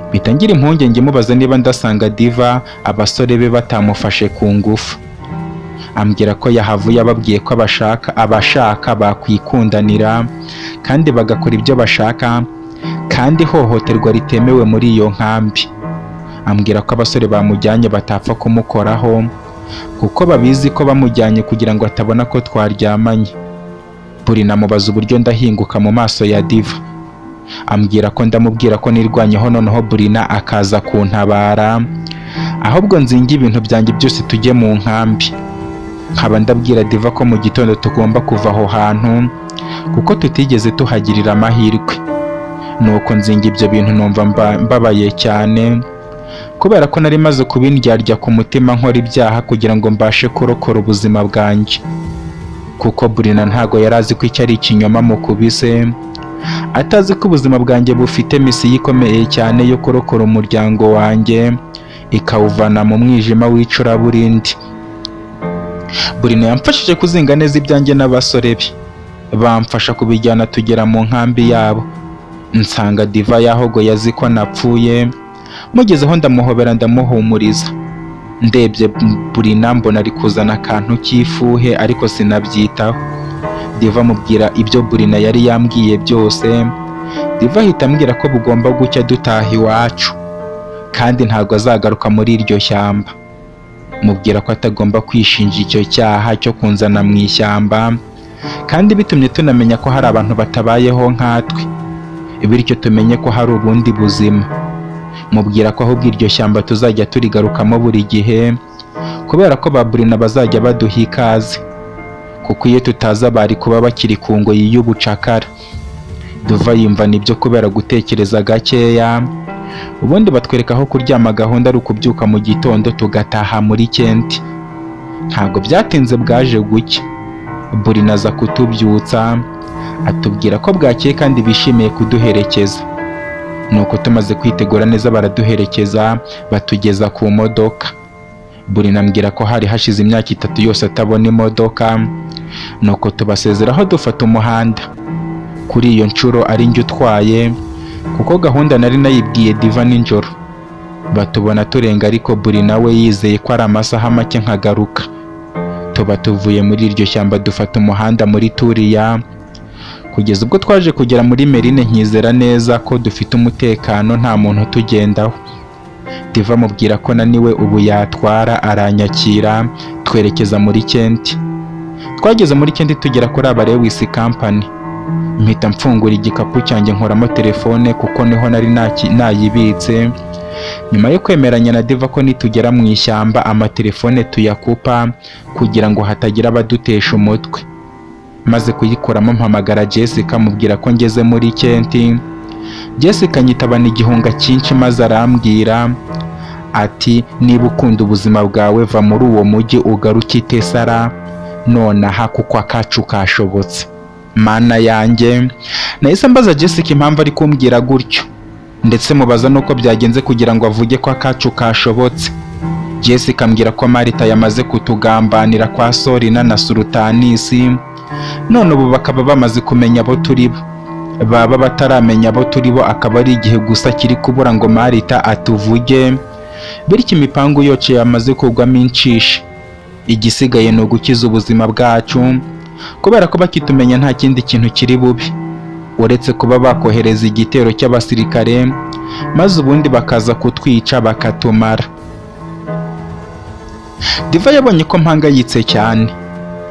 Mpita ngira impungenge mubaza niba ndasanga Diva abasore be batamufashe ku ngufu. Ambwira ko yahavuye ababwiye ko abashaka bakwikundanira kandi bagakora ibyo bashaka kandi ihohoterwa ritemewe muri iyo nkambi. Ambwira ko abasore bamujyanye batapfa kumukoraho kuko babizi ko bamujyanye kugira ngo atabona ko twaryamanye. Burina amubaza uburyo ndahinguka mu maso ya Diva. Ambwira ko ndamubwira ko nirwanyeho noneho Burina akaza kuntabara, ahubwo nzinga ibintu byanjye byose tujye mu nkambi. Nkaba ndabwira Diva ko mu gitondo tugomba kuva aho hantu kuko tutigeze tuhagirira amahirwe. Nuko nzinga ibyo bintu numva mbabaye cyane kubera ko nari maze kubindyarya ku mutima nkora ibyaha kugira ngo mbashe kurokora ubuzima bwanjye, kuko Burina ntago yari azi ko icyo ari ikinyoma mukubise, atazi ko ubuzima bwanjye bufite misiyo ikomeye cyane yo kurokora umuryango wanjye ikawuvana mu mwijima w'icuraburindi. Burina yamfashije kuzinga neza ibyanjye n'abasore be, bamfasha kubijyana tugera mu nkambi yabo. Nsanga Diva yahogoye azi ko napfuye, mugezeho ndamuhobera ndamuhumuriza. Ndebye Burina mbona ari kuzana akantu k'ifuhe ariko sinabyitaho. Diva mubwira ibyo Burina yari yambwiye byose. Diva ahita ambwira ko bugomba gucya dutaha iwacu kandi ntabwo azagaruka muri iryo shyamba. Mubwira ko atagomba kwishinja icyo cyaha cyo kunzana mu ishyamba kandi bitumye tunamenya ko hari abantu batabayeho nkatwe, bityo tumenye ko hari ubundi buzima. Mubwira ko ahubwo iryo shyamba tuzajya turigarukamo buri gihe kubera ko ba Burina bazajya baduha ikaze, kuko iyo tutaza bari kuba bakiri ku ngoyi y'ubucakara. Diva yumva nibyo kubera gutekereza gakeya, ubundi batwereka aho kuryama gahunda ari ukubyuka mu gitondo tugataha muri Kenti. Ntabwo byatinze bwaje gucya, Burina aza kutubyutsa atubwira ko bwakeye kandi bishimiye kuduherekeza. Nuko tumaze kwitegura neza baraduherekeza batugeza ku modoka. Buri nambwira ko hari hashize imyaka 3 yose atabona imodoka, nuko tubasezeraho dufata umuhanda. Kuri iyo nshuro ari njye utwaye, kuko gahunda nari nayibwiye Diva nijoro. Batubona turenga ariko Buri nawe yizeye ko ari amasaha make nkagaruka. Tuba tuvuye muri iryo shyamba dufata umuhanda muri Turiya, kugeza ubwo twaje kugera muri Merine nkizera neza ko dufite umutekano nta muntu tugendaho. Diva mubwira ko naniwe ubu yatwara, aranyakira twerekeza muri Kenti. Twageze muri Kenti tugera kuri Lewis Company. Mpita mfungura igikapu cyanjye nkoramo telefone kuko niho nari nayibitse. Nyuma yo kwemeranya na Diva ko nitugera mu ishyamba amatelefone tuyakupa kugira ngo hatagira abadutesha umutwe. Maze kuyikoramo mpamagara Jessica mubwira ko ngeze muri Kenti. Jessica nyitabana igihunga cyinshi maze arambwira ati niba ukunda ubuzima bwawe va muri uwo mujyi ugaruke i Tesara nonaha kuko akacu kashobotse. Mana yanjye, nahise mbaza Jessica impamvu ari kumbwira gutyo, ndetse mubaza nuko byagenze kugira ngo avuge ko akacu kashobotse. Jessica ambwira ko Marita yamaze kutugambanira kwa Sorina na Sultanisi, none ubu bakaba bamaze kumenya abo turi bo. Baba bataramenya abo turi bo akaba ari igihe gusa kiri kubura ngo Marita atuvuge, bityo imipangu yose yamaze kugwamo inshishi. Igisigaye ni ugukiza ubuzima bwacu, kubera ko bakitumenya nta kindi kintu kiri bubi uretse kuba bakohereza igitero cy'abasirikare maze ubundi bakaza kutwica bakatumara. Diva yabonye ko mpangayitse cyane,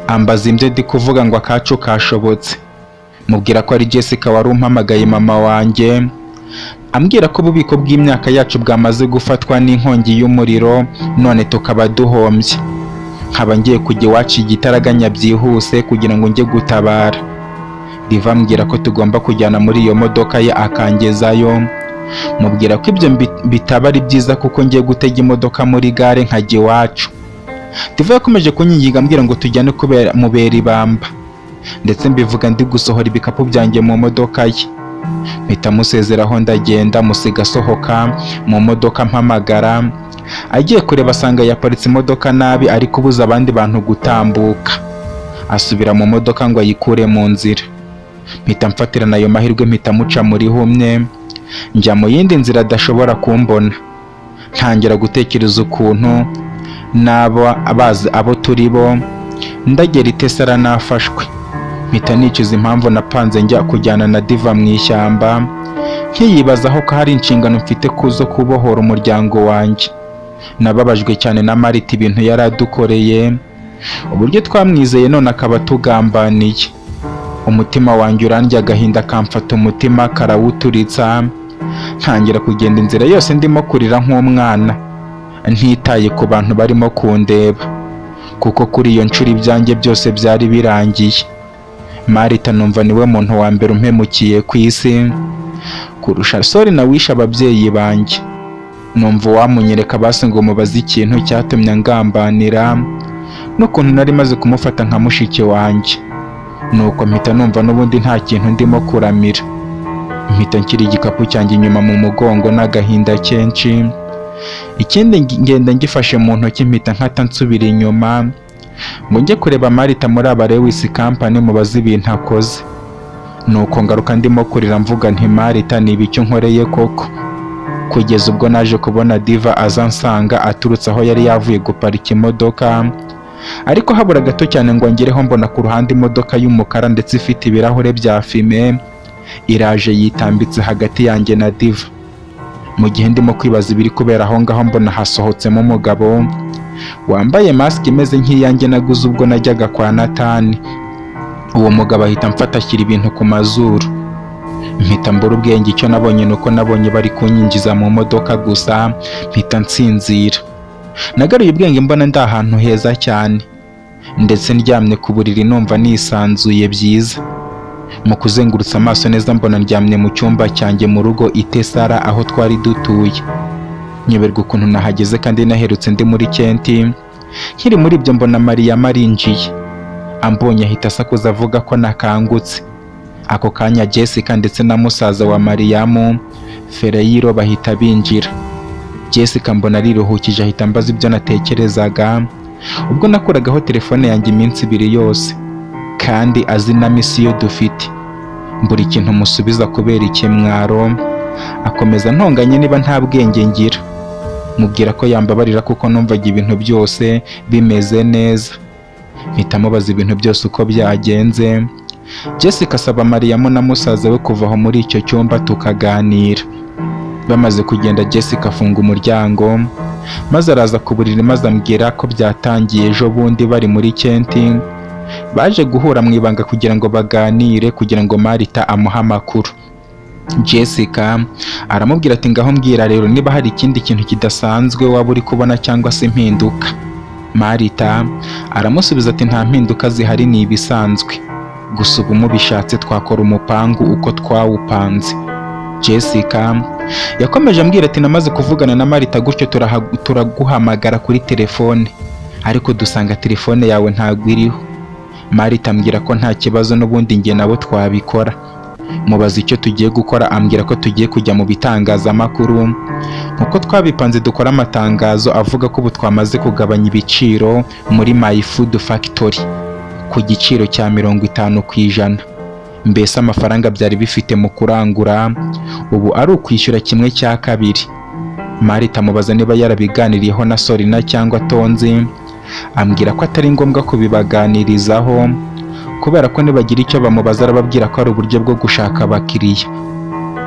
ambaza ibyo ndi kuvuga ngo akacu kashobotse. Mubwira ko ari Jessica wari umpamagaye mama wanjye, ambwira ko ububiko bw'imyaka yacu bwamaze gufatwa n'inkongi y'umuriro none tukaba duhombye. Nkaba ngiye kujya iwacu igitaraganya byihuse kugira ngo njye gutabara. Diva ambwira ko tugomba kujyana muri iyo modoka ye akangezayo. Mubwira ko ibyo bitaba ari byiza kuko ngiye gutega imodoka muri gare nkajya iwacu. Diva yakomeje kunyinginga ambwira ngo tujyane mubera ibamba, ndetse mbivuga ndi gusohora ibikapu byanjye mu modoka ye. Mpita musezeraho ndagenda musiga asohoka mu modoka mpamagara. Agiye kureba asanga yaparitse imodoka nabi ari kubuza abandi bantu gutambuka. Asubira mu modoka ngo ayikure mu nzira. Mpita mfatirana ayo mahirwe mpita muca muri humwe, njya mu yindi nzira adashobora kumbona. Ntangira gutekereza ukuntu abazi abo turi bo, ndagera i Tesara nafashwe. Mpita nicuza impamvu napanze njya kujyana na Diva mu ishyamba, nkiyibazaho ko hari inshingano mfite kuzo kubohora umuryango wanjye. Nababajwe cyane na Marita ibintu yaradukoreye, uburyo twamwizeye none akaba tugambaniye. Umutima wanjye urandya agahinda kamfata umutima karawuturitsa. Ntangira kugenda inzira yose ndimo kurira nk'umwana, ntitaye ku bantu barimo kundeba, kuko kuri iyo nshuro ibyanjye byose byari birangiye. Marita numva niwe muntu wa mbere umpemukiye ku isi kurusha Sorina wishe ababyeyi banjye. Numva wamunyereka basi ngo mubaze ikintu cyatumye ngambanira n'ukuntu nari maze kumufata nka mushiki wanjye. Nuko mpita numva n'ubundi nta kintu ndimo kuramira. Mpita nshyira igikapu cyanjye inyuma mu mugongo n'agahinda kenshi. Ikindi ngenda ngifashe mu ntoki mpita nkata nsubira inyuma ngo njye kureba Marita muri Lewis Company mubaze ibintu akoze. Nuko ngaruka ndimo kurira mvuga nti Marita ni ibiki nkoreye koko, kugeza ubwo naje kubona Diva aza nsanga aturutse aho yari yavuye guparika imodoka. Ariko habura gato cyane ngo ngereho mbona ku ruhande imodoka y'umukara ndetse ifite ibirahure bya fime iraje yitambitse hagati yanjye na Diva. Mu gihe ndimo kwibaza ibiri kubera aho ngaho mbona hasohotsemo umugabo wambaye mask imeze nk'iyanjye naguze ubwo najyaga kwa Natani. Uwo mugabo ahita amfata ashyira ibintu ku mazuru. Mpita mbura ubwenge. Icyo nabonye nuko nabonye bari kunyinjiza mu modoka gusa mpita nsinzira. Nagaruye ubwenge mbona ndi ahantu heza cyane, ndetse ndyamye ku buriri numva nisanzuye byiza. Mu kuzengurutsa amaso neza mbona ndyamye mu cyumba cyanjye mu rugo i Tesara aho twari dutuye. Nyoberwa ukuntu nahageze kandi naherutse ndi muri Kenti. Nkiri muri ibyo mbona Mariya marinjiye, ambonye ahita asakuza avuga ko nakangutse. Ako kanya Jessica ndetse na musaza wa Mariyamu Fereyiro bahita binjira. Jessica mbona ariruhukije ahita ambaza ibyo natekerezaga ubwo nakuragaho telefone yanjye iminsi 2 yose, kandi azi na misiyo dufite. Mbura ikintu musubiza kubera ikimwaro, akomeza ntonganye niba nta bwenge ngira. Mubwira ko yambabarira kuko numvaga ibintu byose bimeze neza. Mpita mubaza ibintu byose uko byagenze. Jessica asaba Mariyamu na musaza we kuva aho muri icyo cyumba tukaganira. Bamaze kugenda Jessica afunga umuryango maze araza ku buriri maze ambwira ko byatangiye ejo bundi bari muri Kenti. Baje guhura mu ibanga kugira ngo baganire kugira ngo Marita amuhe amakuru. Jessica aramubwira ati ngaho mbwira rero niba hari ikindi kintu kidasanzwe waba uri kubona cyangwa se impinduka. Marita aramusubiza ati nta mpinduka zihari, ni ibisanzwe, gusa ubu mubishatse twakora umupangu uko twawupanze. Jessica yakomeje ambwira ati namaze kuvugana na Marita gutyo turaguhamagara kuri telefone, ariko dusanga telefone yawe ntabwo iriho. Marita ambwira ko nta kibazo n'ubundi njye nabo twabikora. Mubaza icyo tugiye gukora, ambwira ko tugiye kujya mu bitangazamakuru nkuko twabipanze dukora amatangazo avuga ko ubu twamaze kugabanya ibiciro muri My Food Factory ku giciro cya 50%. Mbese amafaranga byari bifite mu kurangura ubu ari ukwishyura 1/2. Marita mubaza niba yarabiganiriyeho na Sorina cyangwa Tonzi, ambwira ko atari ngombwa kubibaganirizaho kubera ko nibagira icyo bamubaza arababwira ko ari uburyo bwo gushaka abakiriya.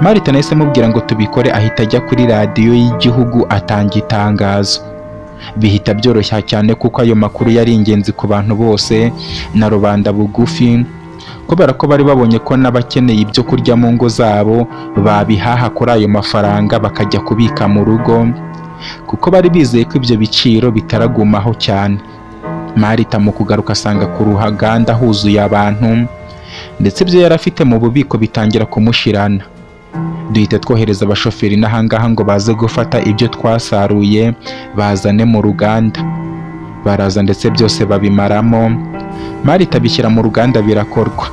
Marita nahise mubwira ngo tubikore, ahita ajya kuri radiyo y'igihugu atanga itangazo. Bihita byoroshya cyane kuko ayo makuru yari ingenzi ku bantu bose na rubanda bugufi, kubera ko bari babonye ko n'abakeneye ibyo kurya mu ngo zabo babihaha kuri ayo mafaranga bakajya kubika mu rugo, kuko bari bizeye ko ibyo biciro bitaragumaho cyane. Marita mu kugaruka asanga ku ruhaganda huzuye abantu ndetse ibyo yari afite mu bubiko bitangira kumushirana. Duhita twohereza abashoferi n'ahangaha ngo baze gufata ibyo twasaruye bazane mu ruganda. Baraza ndetse byose babimaramo. Marita bishyira mu ruganda birakorwa.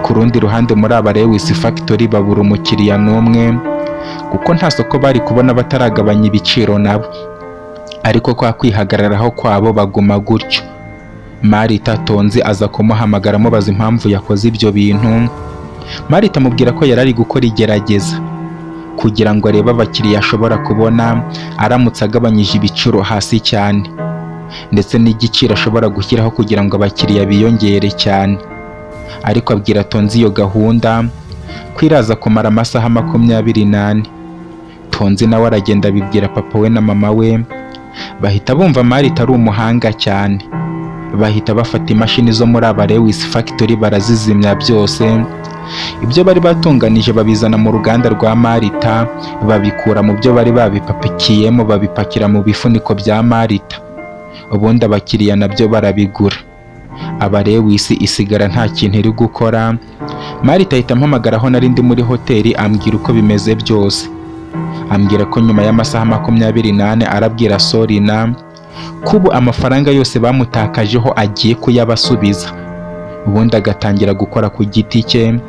Ku rundi ruhande muri Lewis Factory babura umukiriya n'umwe kuko nta soko bari kubona bataragabanya ibiciro nabo, ariko kwa kwihagararaho kwabo baguma gutyo. Marita Tonzi aza kumuhamagara amubaza impamvu yakoze ibyo bintu. Marita amubwira ko yari ari gukora igerageza kugira ngo arebe abakiriya ashobora kubona aramutse agabanyije ibiciro hasi cyane, ndetse n'igiciro ashobora gushyiraho kugira ngo abakiriya biyongere cyane. Ariko abwira Tonzi iyo gahunda ko iraza kumara amasaha 24. Tonzi nawe aragenda abibwira papa we na mama we, bahita bumva Marita ari umuhanga cyane. Bahita bafata imashini zo muri Lewis Factory barazizimya byose. Ibyo bari batunganije babizana mu ruganda rwa Marita, babikura mu byo bari babipapikiyemo babipakira mu bifuniko bya Marita. Ubundi abakiriya nabyo barabigura. Lewis isigara nta kintu iri gukora. Marita ahita ampamagara aho nari ndi muri hoteli ambwira uko bimeze byose. Ambwira ko nyuma y'amasaha 24 arabwira Sorina ko ubu amafaranga yose bamutakajeho agiye kuyabasubiza, ubundi agatangira gukora ku giti cye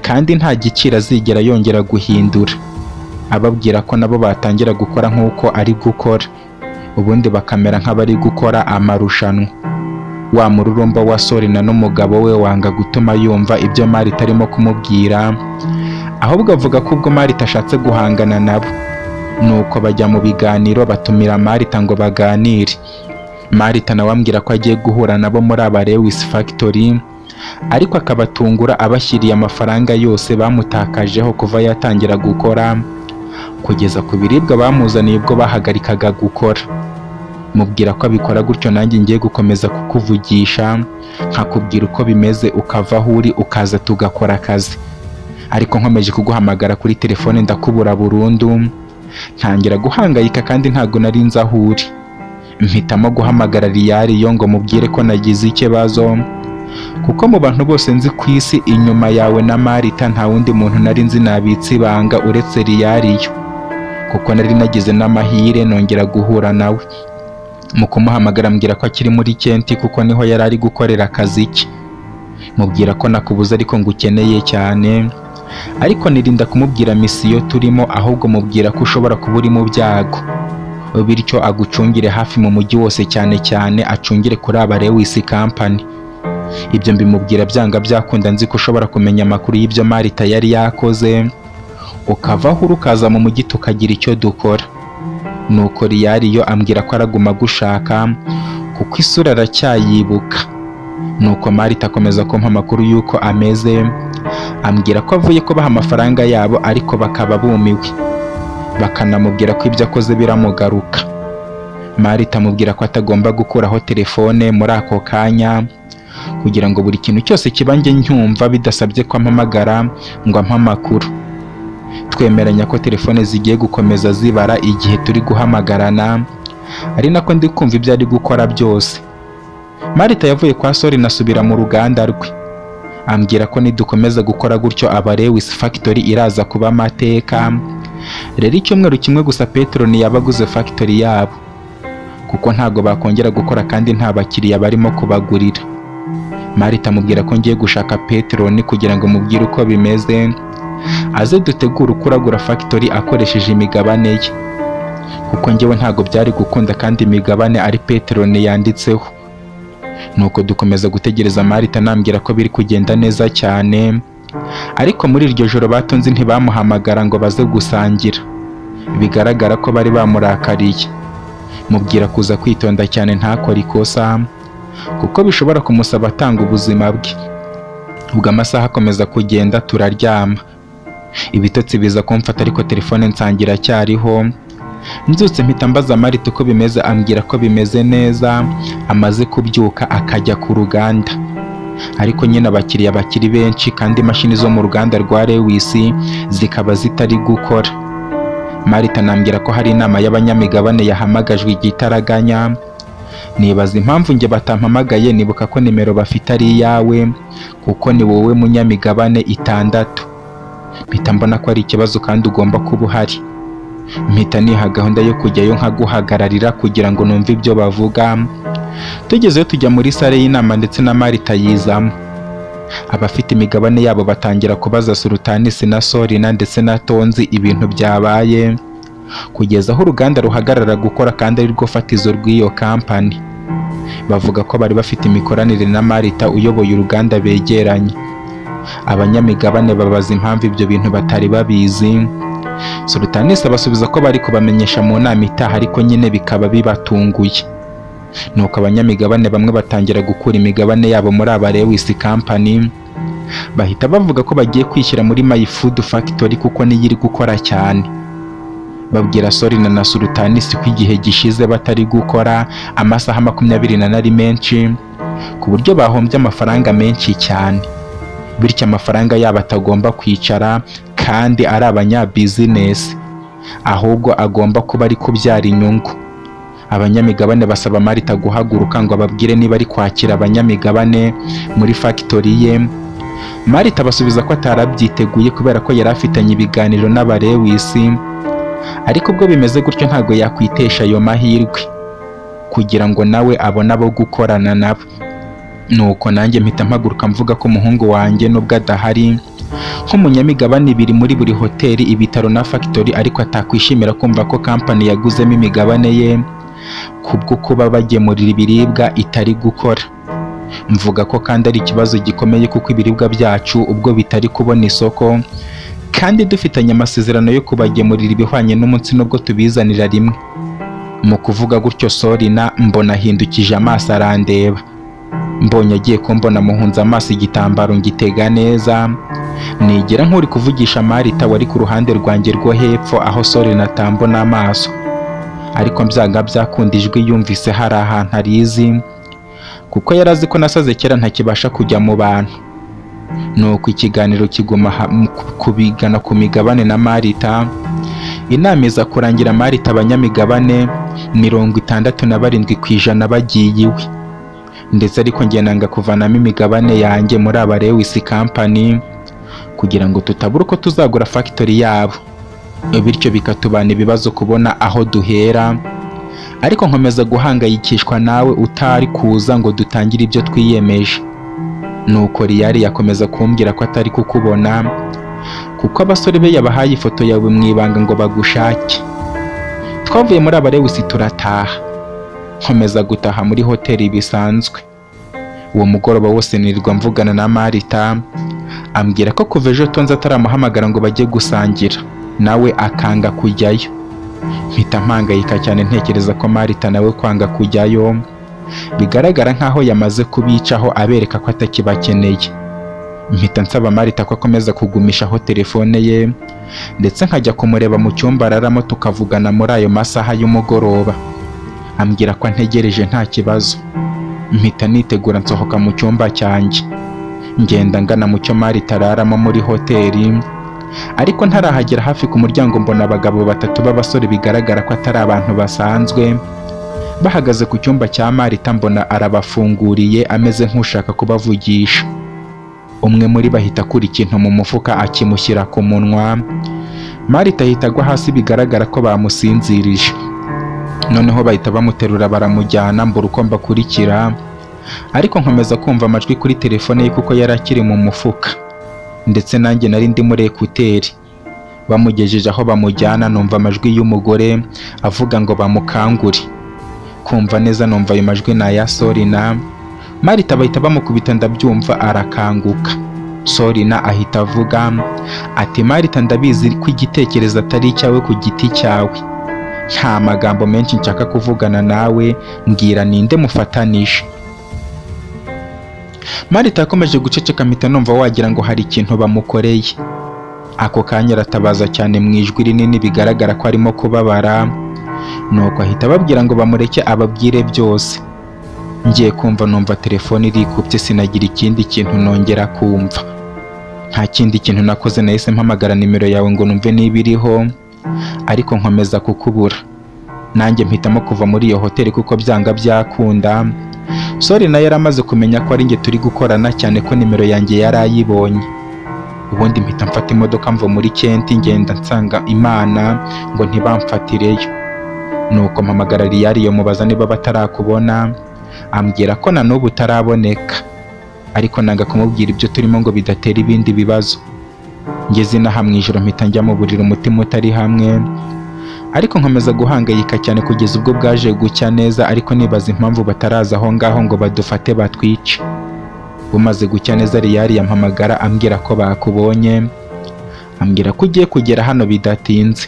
kandi nta giciro azigera yongera guhindura. Ababwira ko nabo batangira gukora nk'uko ari gukora, ubundi bakamera nk'abari gukora amarushanwa. Wa mururumba wa Sorina n'umugabo we wanga gutuma yumva ibyo Marita arimo kumubwira, ahubwo avuga ko ubwo Marita ashatse guhangana nabo. Nuko bajya mu biganiro batumira Marita ngo baganire. Marita nawe ambwira ko agiye guhura nabo muri Lewis Factory, ariko akabatungura abashyiriye amafaranga yose bamutakajeho kuva yatangira gukora kugeza ku biribwa bamuzaniye ubwo bahagarikaga gukora. Mubwira ko abikora gutyo nanjye ngiye gukomeza kukuvugisha nkakubwira uko bimeze ukava aho uri ukaza tugakora akazi, ariko nkomeje kuguhamagara kuri telefone ndakubura burundu. Ntangira guhangayika kandi ntago nari nzi aho uri. Mpitamo guhamagara Riyariyo ngo mubwire ko nagize ikibazo, kuko mu bantu bose nzi ku isi inyuma yawe na Marita nta wundi muntu nari nzi nabitse ibanga uretse Riyariyo, kuko nari nagize n'amahire nongera guhura nawe. Mu kumuhamagara mbwira ko akiri muri Kenti kuko niho yari ari gukorera akazi ke. Mubwira ko nakubuza ariko ngukeneye cyane, ariko nirinda kumubwira misiyo turimo, ahubwo mubwira ko ushobora kuba uri mu byago. bityo agucungire hafi mu mujyi wose, cyane cyane acungire kuri aba Lewis Company. Ibyo mbimubwira byanga byakunda, nzi ko ushobora kumenya amakuru y'ibyo Marita yari yakoze, ukavaho ukaza mu mujyi tukagira icyo dukora. Nuko Riyariyo ambwira ko araguma gushaka kuko isura aracyayibuka. Nuko Marita akomeza kumpa amakuru y'uko ameze, ambwira ko avuye kubaha amafaranga yabo ariko bakaba bumiwe, bakanamubwira ko ibyo akoze biramugaruka. Marita amubwira ko atagomba gukuraho telefone muri ako kanya kugira ngo buri kintu cyose kibange nyumva bidasabye ko ampamagara ngo ampe amakuru. Twemeranya ko telefone zigiye gukomeza zibara igihe turi guhamagarana, ari nako ndi kumva ibyo ari gukora byose. Marita yavuye kwa Sori nasubira mu ruganda rwe, ambwira ko nidukomeza gukora gutyo aba Lewis Factory iraza kuba amateka. Rero icyumweru kimwe gusa Petroni yabaguze factory yabo, kuko ntago bakongera gukora kandi nta bakiriya barimo kubagurira. Marita amubwira ko ngiye gushaka Petroni kugira ngo mubwire uko bimeze, aze dutegura ukuragura factory akoresheje imigabane ye, kuko njyewe ntago byari gukunda kandi imigabane ari Petroni yanditseho. Nuko dukomeza gutegereza. Marita nambwira ko biri kugenda neza cyane, ariko muri iryo joro batonze ntibamuhamagara ngo baze gusangira, bigaragara ko bari bamurakariye. Mubwira kuza kwitonda cyane ntakore ikosa kuko bishobora kumusaba atanga ubuzima bwe. Ubwo amasaha akomeza kugenda turaryama, ibitotsi biza kumfata ariko telefone nsangira cyariho. Nzutse mpita mbaza Marita uko bimeze, ambwira ko bimeze neza, amaze kubyuka akajya ku ruganda, ariko nyine abakiriya bakiri benshi kandi imashini zo mu ruganda rwa Lewis zikaba zitari gukora. Marita nambwira ko hari inama y'abanyamigabane yahamagajwe igitaraganya. Nibaza impamvu njye batampamagaye, nibuka ko nimero bafite ari iyawe kuko ni wowe munyamigabane 6. Mpita mbona ko ari ikibazo kandi ugomba kuba uhari. Mpita niha gahunda yo kujyayo nkaguhagararira kugira ngo numve ibyo bavuga. Tugezeyo tujya muri sale y'inama ndetse na Marita yizamo. Abafite imigabane yabo batangira kubaza Sultanis na Sorina ndetse na Tonzi ibintu byabaye, kugeza aho uruganda ruhagarara gukora kandi ari rwo fatizo rw'iyo kampani. Bavuga ko bari bafite imikoranire na Marita uyoboye uruganda begeranye. Abanyamigabane babaza impamvu ibyo bintu batari babizi. Sultanis abasubiza ko bari kubamenyesha mu nama itaha, ariko nyine bikaba bibatunguye. Nuko abanyamigabane bamwe batangira gukura imigabane yabo muri aba Lewis Company, bahita bavuga ko bagiye kwishyira muri My Food Factory kuko niyo iri gukora cyane. Babwira Sorina na Sultanis ko igihe gishize batari gukora amasaha 20 ari menshi, ku buryo bahombye amafaranga menshi cyane, bityo amafaranga yabo atagomba kwicara kandi ari abanyabizinesi, ahubwo agomba kuba ari kubyara inyungu. Abanyamigabane basaba Marita guhaguruka ngo ababwire niba ari kwakira abanyamigabane muri factory ye. Marita basubiza ko atarabyiteguye kubera ko yari afitanye ibiganiro n'aba Lewis, ariko ubwo bimeze gutyo ntago yakwitesha ayo mahirwe kugira ngo nawe abone abo gukorana nabo. Nuko nanjye mpita mpaguruka mvuga ko umuhungu wanjye nubwo adahari nk'umunyamigabane biri muri buri hoteli, ibitaro na factory, ariko atakwishimira kumva ko company yaguzemo imigabane ye kubwo kuba bagemurira ibiribwa itari gukora. Mvuga ko kandi ari ikibazo gikomeye kuko ibiribwa byacu ubwo bitari kubona isoko kandi dufitanye amasezerano yo kubagemurira ibihwanye n'umunsi nubwo tubizanira rimwe. Mu kuvuga gutyo Sorina mbona ahindukije amaso arandeba. Mbonye agiye kumbona muhunza amaso igitambaro ngitega neza, nigera nk'uri kuvugisha Marita wari ku ruhande rwanjye rwo hepfo aho Sorina atambona amaso, ariko byanga byakunda ijwi yumvise hari ahantu arizi kuko yarazi ko nasaze kera ntakibasha kujya mu bantu. Nuko ikiganiro kiguma kubigana ku migabane na Marita. Inama iza kurangira Marita abanyamigabane 67% bagiye iwe, ndetse ariko njye nanga kuvanamo imigabane yanjye muri aba Lewis Company kugira ngo tutabura uko tuzagura factory yabo, bityo bikatubana ibibazo kubona aho duhera. Ariko nkomeza guhangayikishwa nawe utari kuza ngo dutangire ibyo twiyemeje. Nuko Riyari yakomeza kumbwira ko atari kukubona kuko abasore be yabahaye ifoto yawe mu ibanga ngo bagushake. Twavuye muri Abarewusi turataha, nkomeza gutaha muri hoteli bisanzwe. Uwo mugoroba wose nirirwa mvugana na Marita, ambwira ko kuva ejo tonze ataramuhamagara ngo bajye gusangira, nawe akanga kujyayo. Mpita mpangayika cyane ntekereza ko Marita nawe kwanga kujyayo bigaragara nkaho yamaze kubicaho abereka ko atakibakeneye. Mpita nsaba Marita ko akomeza kugumishaho telefone ye, ndetse nkajya kumureba mu cyumba araramo tukavugana muri ayo masaha y'umugoroba. Ambwira ko antegereje nta kibazo. Mpita nitegura nsohoka mu cyumba cyanjye, ngenda ngana mu cyo Marita araramo muri hoteli, ariko ntarahagera hafi ku muryango mbona abagabo 3 b'abasore bigaragara ko atari abantu basanzwe bahagaze ku cyumba cya Marita. Mbona arabafunguriye ameze nk'ushaka kubavugisha. Umwe muri bahita akura ikintu mu mufuka akimushyira ku munwa. Marita ahita agwa hasi bigaragara ko bamusinzirije. Noneho bahita bamuterura baramujyana, mbura uko mbakurikira, ariko nkomeza kumva amajwi kuri telefone ye kuko yari akiri mu mufuka, ndetse nanjye nari ndi muri ekuteri. Bamugejeje aho bamujyana numva amajwi y'umugore avuga ngo bamukangure. Kumva neza numva ayo majwi na ya Sorina. Marita bahita bamukubita ndabyumva arakanguka. Sorina ahita avuga ati Marita, ndabizi ko igitekerezo atari icyawe ku giti cyawe, nta magambo menshi nshaka kuvugana nawe, mbwira ninde mufatanije. Marita yakomeje guceceka, mpita numva wagira ngo hari ikintu bamukoreye. Ako kanya aratabaza cyane mu ijwi rinini bigaragara ko arimo kubabara, nuko ahita ababwira ngo bamureke ababwire byose. Ngiye kumva numva telefone irikubye, sinagira ikindi kintu nongera kumva. Nta kindi kintu nakoze, nahise mpamagara nimero yawe ngo numve niba iriho, ariko nkomeza kukubura. Nanjye mpitamo kuva muri iyo hoteli kuko byanga byakunda. Sorina yari amaze kumenya ko ari njye turi gukorana, cyane ko nimero yanjye yari ayibonye. Ubundi mpita mfata imodoka mva muri Kenti ngenda nsanga Imana ngo ntibamfatireyo. Nuko mpamagara Riyariyo mubaza niba batarakubona, ambwira ko na n'ubu utaraboneka, ariko nanga kumubwira ibyo turimo ngo bidatera ibindi bibazo. Ngeze inaha mu ijoro mpita njya mu buriri umutima utari hamwe, ariko nkomeza guhangayika cyane kugeza ubwo bwaje gucya neza, ariko nibaza impamvu bataraza aho ngaho ngo badufate batwice. Bumaze gucya neza Riyari yampamagara ambwira ko bakubonye, ambwira ko ugiye kugera hano bidatinze.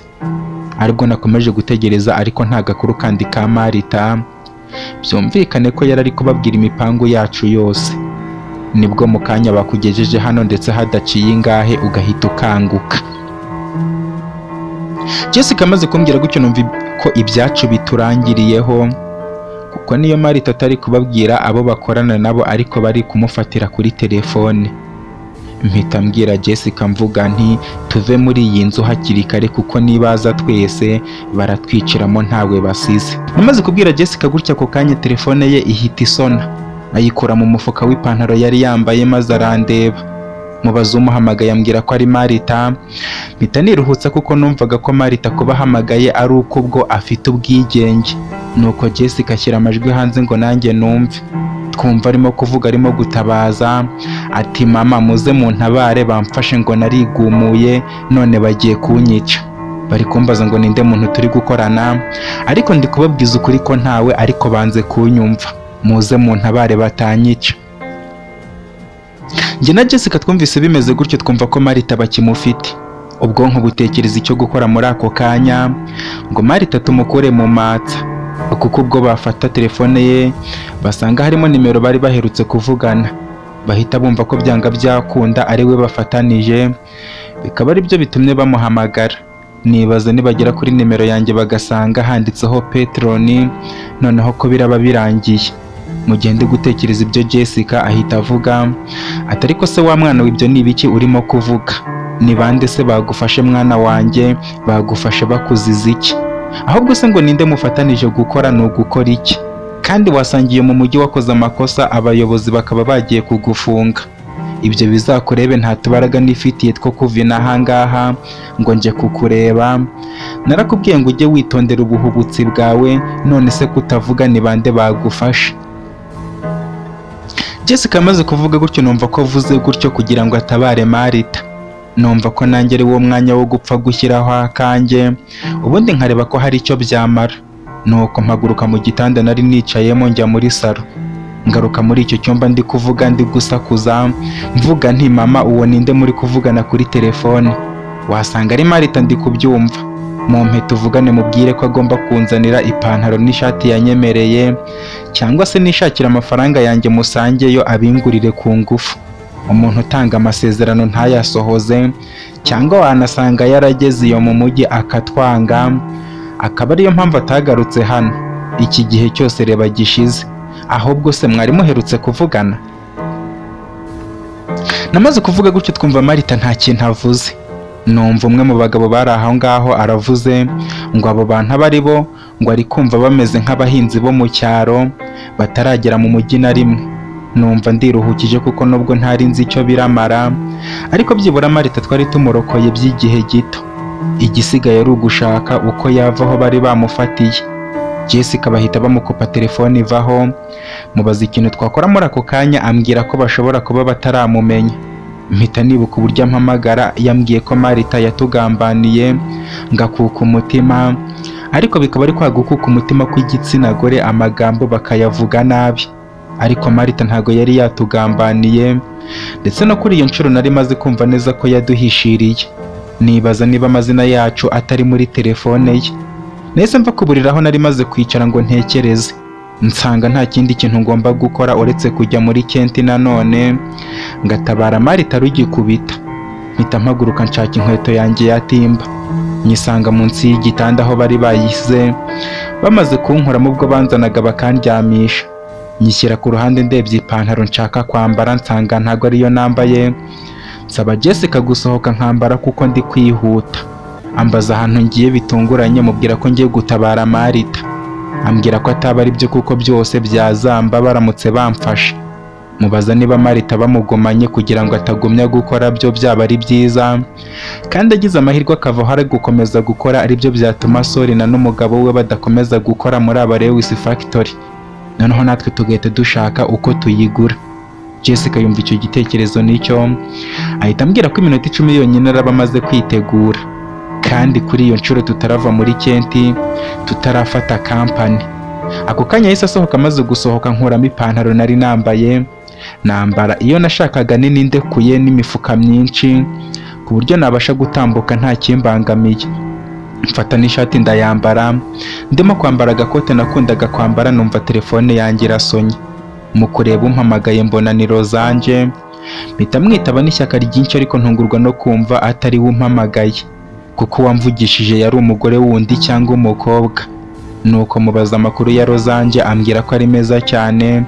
Aribwo nakomeje gutegereza, ariko nta gakuru kandi ka Marita. Byumvikane ko yari ari kubabwira imipangu yacu yose. Nibwo mu kanya bakugejeje hano, ndetse hadaciye ingahe ugahita ukanguka. Jessica amaze kumbwira gutyo numva ko ibyacu biturangiriyeho, kuko niyo Marita atari kubabwira abo bakorana nabo, ariko bari kumufatira kuri telefone. Mpita mbwira Jessica mvuga nti tuve muri iyi nzu hakiri kare, kuko nibaza twese baratwiciramo ntawe basize. Namaze kubwira Jessica gutya, ako kanya telefone ye ihita isona. Ayikura mu mufuka w'ipantaro yari yambaye maze arandeba. Mubaza umuhamagaye ambwira ko ari Marita. Mpita niruhutsa kuko numvaga ko Marita kuba ahamagaye ari uko ubwo afite ubwigenge. Nuko Jessica ashyira amajwi hanze ngo nanjye numve. Twumva arimo kuvuga, arimo gutabaza ati mama muze muntabare, bamfashe ngo narigumuye none bagiye kunyica. Bari kumbaza ngo ninde muntu turi gukorana, ariko ndi kubabwiza ukuri ko ntawe, ariko banze kunyumva. Muze muntabare batanyica. Njye na Jessica twumvise bimeze gutyo, twumva ko Marita bakimufite. Ubwonko butekereza icyo gukora muri ako kanya ngo Marita tumukure mu matsa, kuko ubwo bafata telefone ye basanga harimo nimero bari baherutse kuvugana. Bahita bumva ko byanga byakunda ari we bafatanije, bikaba ari byo bitumye bamuhamagara. Nibaza nibagera kuri nimero yanjye bagasanga handitseho Petroni, noneho ko biraba birangiye. Mugende gutekereza ibyo Jessica ahita avuga ati ariko se wa mwana w'ibyo ni ibiki urimo kuvuga? Ni bande se bagufashe mwana wanjye? Bagufashe bakuziza iki? Ahubwo se ngo ninde mufatanije gukora ni ugukora iki? Kandi wasangiye mu mujyi wakoze amakosa, abayobozi bakaba bagiye kugufunga. Ibyo bizakurebe, nta tubaraga nifitiye two kuvina ahangaha ngo nje kukureba. Narakubwiye ngo ujye witondera ubuhubutsi bwawe, none se kutavuga ni bande bagufashe? Jessica amaze kuvuga gutyo numva ko avuze gutyo kugira ngo atabare Marita. numva ko nanjye ari wo mwanya wo gupfa gushyiraho akanjye ubundi nkareba ko hari icyo byamara. Nuko mpaguruka mu gitanda nari nicayemo njya muri salo. Ngaruka muri icyo cyumba ndi kuvuga ndi gusakuza mvuga nti mama uwo ninde muri kuvugana kuri telefone? Wasanga ari Marita ndi kubyumva. Mumpe tuvugane mubwire ko agomba kunzanira ipantaro n'ishati yanyemereye cyangwa se nishakira amafaranga yanjye musangeyo abingurire ku ngufu. Umuntu utanga amasezerano ntayasohoze cyangwa wanasanga yarageze iyo mu mujyi akatwanga, akaba ariyo mpamvu atagarutse hano iki gihe cyose reba gishize. Ahubwo se mwari muherutse kuvugana? Namaze kuvuga gutyo twumva Marita nta kintu avuze. Numva umwe mu bagabo bari aho ngaho aravuze ngo abo bantu abari bo ngo ari kumva bameze nk'abahinzi bo mu cyaro bataragera mu mujyi na rimwe. Numva ndiruhukije kuko nubwo ntari nzi icyo biramara, ariko byibura Marita twari tumurokoye by'igihe gito. Igisigaye ari ugushaka uko yava aho bari bamufatiye. Jessica bahita bamukupa telefone ivaho, mubaza ikintu twakora muri ako kanya ambwira ko bashobora kuba bataramumenya. Mpita nibuka uburyo ampamagara yambwiye ko Marita yatugambaniye ngakuka umutima, ariko bikaba ari kwa gukuka umutima kw'igitsina gore amagambo bakayavuga nabi. Ariko Marita ntago yari yatugambaniye, ndetse no kuri iyo nshuro nari maze kumva neza ko yaduhishiriye. Nibaza niba amazina yacu atari muri telefone ye. Nahise mva kuburira aho nari maze kwicara ngo ntekereze, nsanga nta kindi kintu ngomba gukora uretse kujya muri Kenti nanone ngatabara Marita rugikubita. Mpita mpaguruka nshaka inkweto yanjye ya timba, nyisanga munsi y'igitanda aho bari bayishyize. Bamaze kunkuramo ubwo banzanaga bakandyamisha, nyishyira ku ruhande ndebye ipantaro nshaka kwambara nsanga ntago ariyo nambaye. Nsaba Jessica gusohoka nkambara kuko ndi kwihuta. Ambaza ahantu ngiye bitunguranye, mubwira ko ngiye gutabara Marita. Ambwira ko ataba ari byo kuko byose byazamba baramutse bamfashe. Mubaza niba Marita bamugomanye kugira ngo atagumya gukora byo byaba ari byiza, kandi agize amahirwe akava aho ari gukomeza gukora ari byo byatuma Sorina n'umugabo we badakomeza gukora muri aba Lewis Factory, noneho natwe tugahita dushaka uko tuyigura. Jessica yumva icyo gitekerezo nicyo, ahita ambwira ko iminota 10 yonyine araba amaze kwitegura, kandi kuri iyo nshuro tutarava muri Kenti tutarafata company. Ako kanya yahise asohoka, amaze gusohoka nkuramo ipantaro nari nambaye, nambara iyo nashakaga nini ndekuye n'imifuka myinshi ku buryo nabasha gutambuka nta kimbangamiye. Mfata n'ishati ndayambara, ndimo kwambara agakote nakundaga kwambara, numva telefone yanjye irasonye. Mu kureba umpamagaye mbona ni Rozange, mpita mwitaba n'ishyaka ryinshi, ariko ntungurwa no kumva atari we umpamagaye kuko wamvugishije yari umugore wundi cyangwa umukobwa. Nuko mubaza amakuru ya Rozange, ambwira ko ari meza cyane,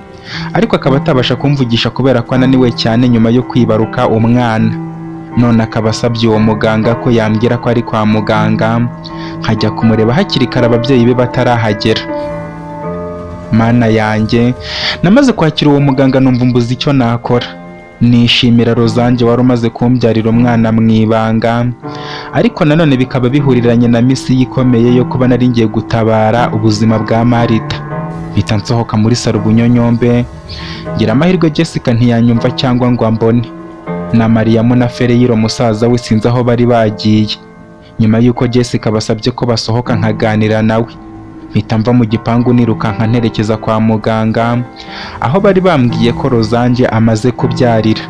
ariko akaba atabasha kumvugisha kubera ko ananiwe cyane nyuma yo kwibaruka umwana. None akaba asabye uwo muganga ko yambwira ko ari kwa muganga nkajya kumureba hakiri kare ababyeyi be batarahagera. Mana yanjye, namaze kwakira uwo muganga numva mbuze icyo nakora. Nishimira Rozange wari umaze kumbyarira umwana mu ibanga, ariko nanone bikaba bihuriranye na misi ikomeye yo kuba nari ngiye gutabara ubuzima bwa Marita. Mpita nsohoka muri salo Bunyonyombe, ngira amahirwe Jessica ntiyanyumva cyangwa ngo ambone. Na Mariyamu na Fereyiro musaza we sinzi aho bari bagiye. Nyuma yuko Jessica basabye ko basohoka nkaganira nawe, mpita mva mu gipangu nirukanka nterekeza kwa muganga, aho bari bambwiye ko Rozange amaze kubyarira.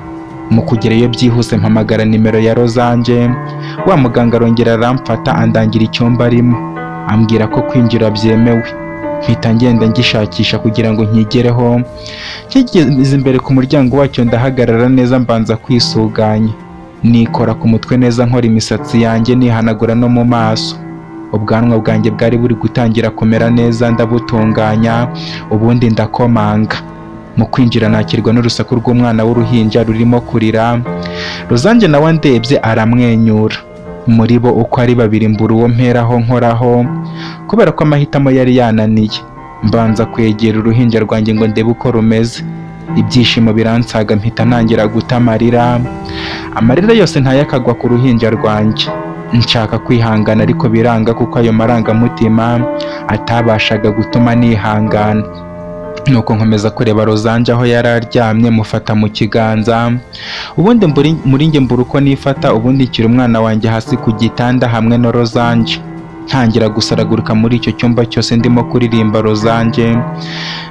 Mu kugerayo byihuse mpamagara nimero ya Rozange, wa muganga arongera aramfata andangira icyumba arimo, ambwira ko kwinjira byemewe. Mpita ngenda ngishakisha kugira ngo nkigereho. Kigeze imbere ku muryango wacyo ndahagarara neza, mbanza kwisuganya, nikora ku mutwe neza, nkora imisatsi yanjye nihanagura no mu maso. Ubwanwa bwanjye bwari buri gutangira kumera neza, ndabutunganya ubundi ndakomanga. Mu kwinjira nakirwa n'urusaku rw'umwana w'uruhinja rurimo kurira. Rozange nawe andebye aramwenyura. Muri bo uko ari babiri mbura uwo mperaho nkoraho kubera ko amahitamo yari yananiye. Mbanza kwegera uruhinja rwanjye ngo ndebe uko rumeze. Ibyishimo biransaga, mpita ntangira guta amarira yose ntayakagwa ku ruhinja rwanjye. Nshaka kwihangana ariko biranga kuko ayo marangamutima atabashaga gutuma nihangana. nuko nkomeza kureba Rozanje aho yari aryamye, mufata mu kiganza, ubundi muri njye mbura uko nifata, ubundi nshyira umwana wanjye hasi ku gitanda hamwe na Rozanje, ntangira gusaragurika muri icyo cyumba cyose ndimo kuririmba Rozanje,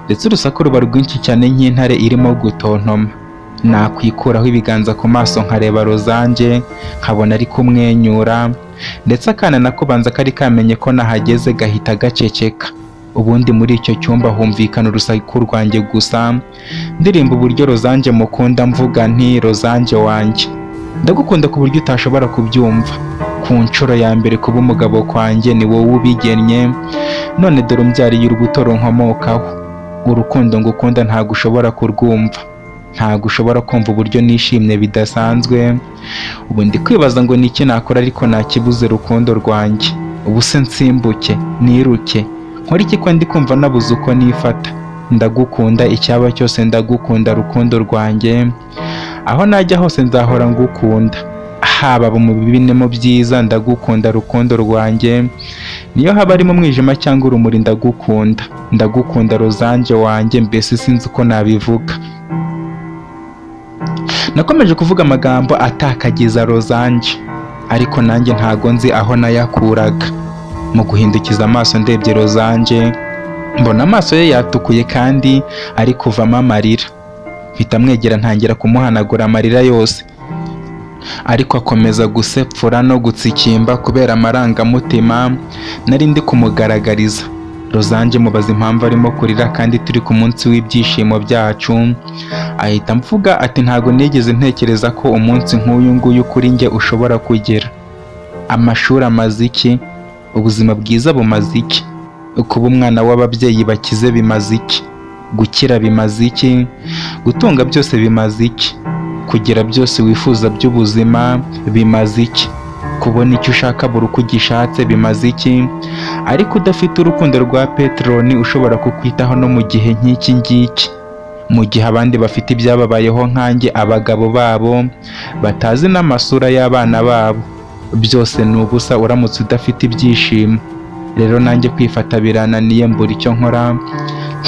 ndetse urusaku ruba rwinshi cyane nk'intare irimo gutontoma. Nakwikuraho ibiganza ku maso nkareba Rozanje nkabona ari kumwenyura, ndetse akana nako banza kari kamenye ko nahageze gahita gaceceka. Ubundi muri icyo cyumba humvikana urusaku rwanjye gusa, ndirimba uburyo Rozanje mukunda, mvuga nti Rozanje wanjye ndagukunda ku buryo utashobora kubyumva, ku nshuro ya mbere kuba umugabo kwanjye ni wowe ubigennye, none dore umbyariye urubuto runkomokaho. Urukundo ngukunda ntabwo ushobora kurwumva, ntabwo ushobora kumva uburyo nishimye bidasanzwe. Ubu ndi kwibaza ngo niki nakora ariko nakibuze rukundo rwanjye. Ubu se nsimbuke niruke nkora iki ko ndi kumva nabuze uko nifata? Ndagukunda, icyaba cyose ndagukunda rukundo rwanjye, aho najya hose nzahora ngukunda, haba mu bibi no mu byiza ndagukunda rukundo rwanjye, niyo haba ari mu mwijima cyangwa urumuri ndagukunda, ndagukunda Rozanje wanjye, mbese sinzi uko nabivuga. Nakomeje kuvuga amagambo atakagiza Rozanje, ariko nanjye ntago nzi aho nayakuraga. Mu guhindukiza amaso ndebye Rozanje, mbona amaso ye yatukuye kandi ari kuvamo amarira. Mpita mwegera ntangira kumuhanagura amarira yose, ariko akomeza gusepfura no gutsikimba kubera amarangamutima nari ndi kumugaragariza. Rozanje mubaza impamvu arimo kurira kandi turi ku munsi w'ibyishimo byacu, ahita mvuga ati ntago nigeze ntekereza ko umunsi nk'uyu nguyu kuri njye ushobora kugera. Amashuri amaze iki? Ubuzima bwiza bumaze iki? Kuba umwana w'ababyeyi bakize bimaze iki? Gukira bimaze iki? Gutunga byose bimaze iki? Kugira byose wifuza by'ubuzima bimaze iki? Kubona icyo ushaka buri uko ugishatse bimaze iki? Ariko udafite urukundo rwa Peteroni ushobora kukwitaho no mu gihe nk'iki ngiki, mu gihe abandi bafite ibyababayeho nkanjye, abagabo babo batazi n'amasura y'abana babo, byose ni ubusa uramutse udafite ibyishimo. Rero nanjye kwifata birananiye, mbura icyo nkora,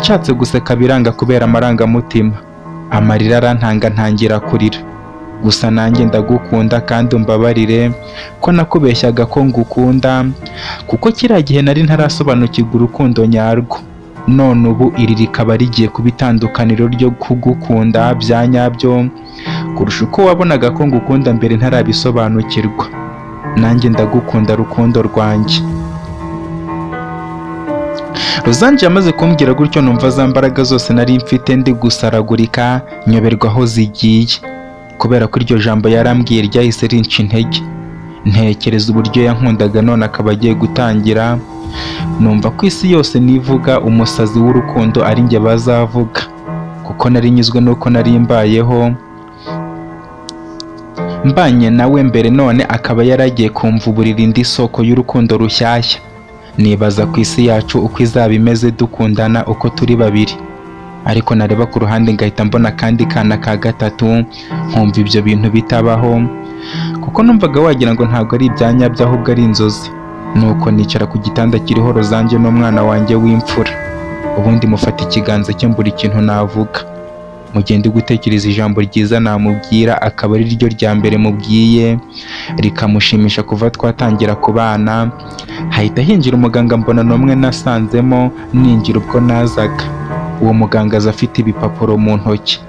nshatse guseka biranga kubera amarangamutima, amarira arantanga ntangira kurira. Gusa nanjye ndagukunda kandi umbabarire ko nakubeshyaga ko ngukunda, kuko kiriya gihe nari ntarasobanukirwa urukundo nyarwo. None ubu iri rikaba rigiye kuba itandukaniro ryo kugukunda bya nyabyo kurusha uko wabonaga ko ngukunda mbere ntarabisobanukirwa. Nanjye ndagukunda rukundo rwanjye. Rozanje yamaze kumbwira gutyo numva za mbaraga zose nari mfite ndi gusaragurika nyoberwa aho zigiye, kubera ko iryo jambo yarambwiye ryahise rinca intege. Ntekereza uburyo yankundaga none akaba agiye gutangira, numva ko isi yose nivuga umusazi w'urukundo ari njye bazavuga, kuko nari nyuzwe nuko nari mbayeho mbanye nawe mbere, none akaba yaragiye kumvuburira indi soko y'urukundo rushyashya. Nibaza ku isi yacu uko izaba imeze dukundana uko turi babiri, ariko nareba ku ruhande ngahita mbona kandi kana ka gatatu, nkumva ibyo bintu bitabaho, kuko numvaga wagira ngo ntabwo ari ibyanyabyo ahubwo ari inzozi. Nuko nicara ku gitanda kiriho Rozanje n'umwana wanjye w'imfura, ubundi mufata ikiganza cye mbura ikintu navuga. Mugende gutekereza ijambo ryiza namubwira, akaba ari ryo rya mbere mubwiye rikamushimisha kuva twatangira kubana. Hahita hinjira umuganga, mbona n'umwe nasanzemo ninjira ubwo nazaga. Uwo muganga aza afite ibipapuro mu ntoki,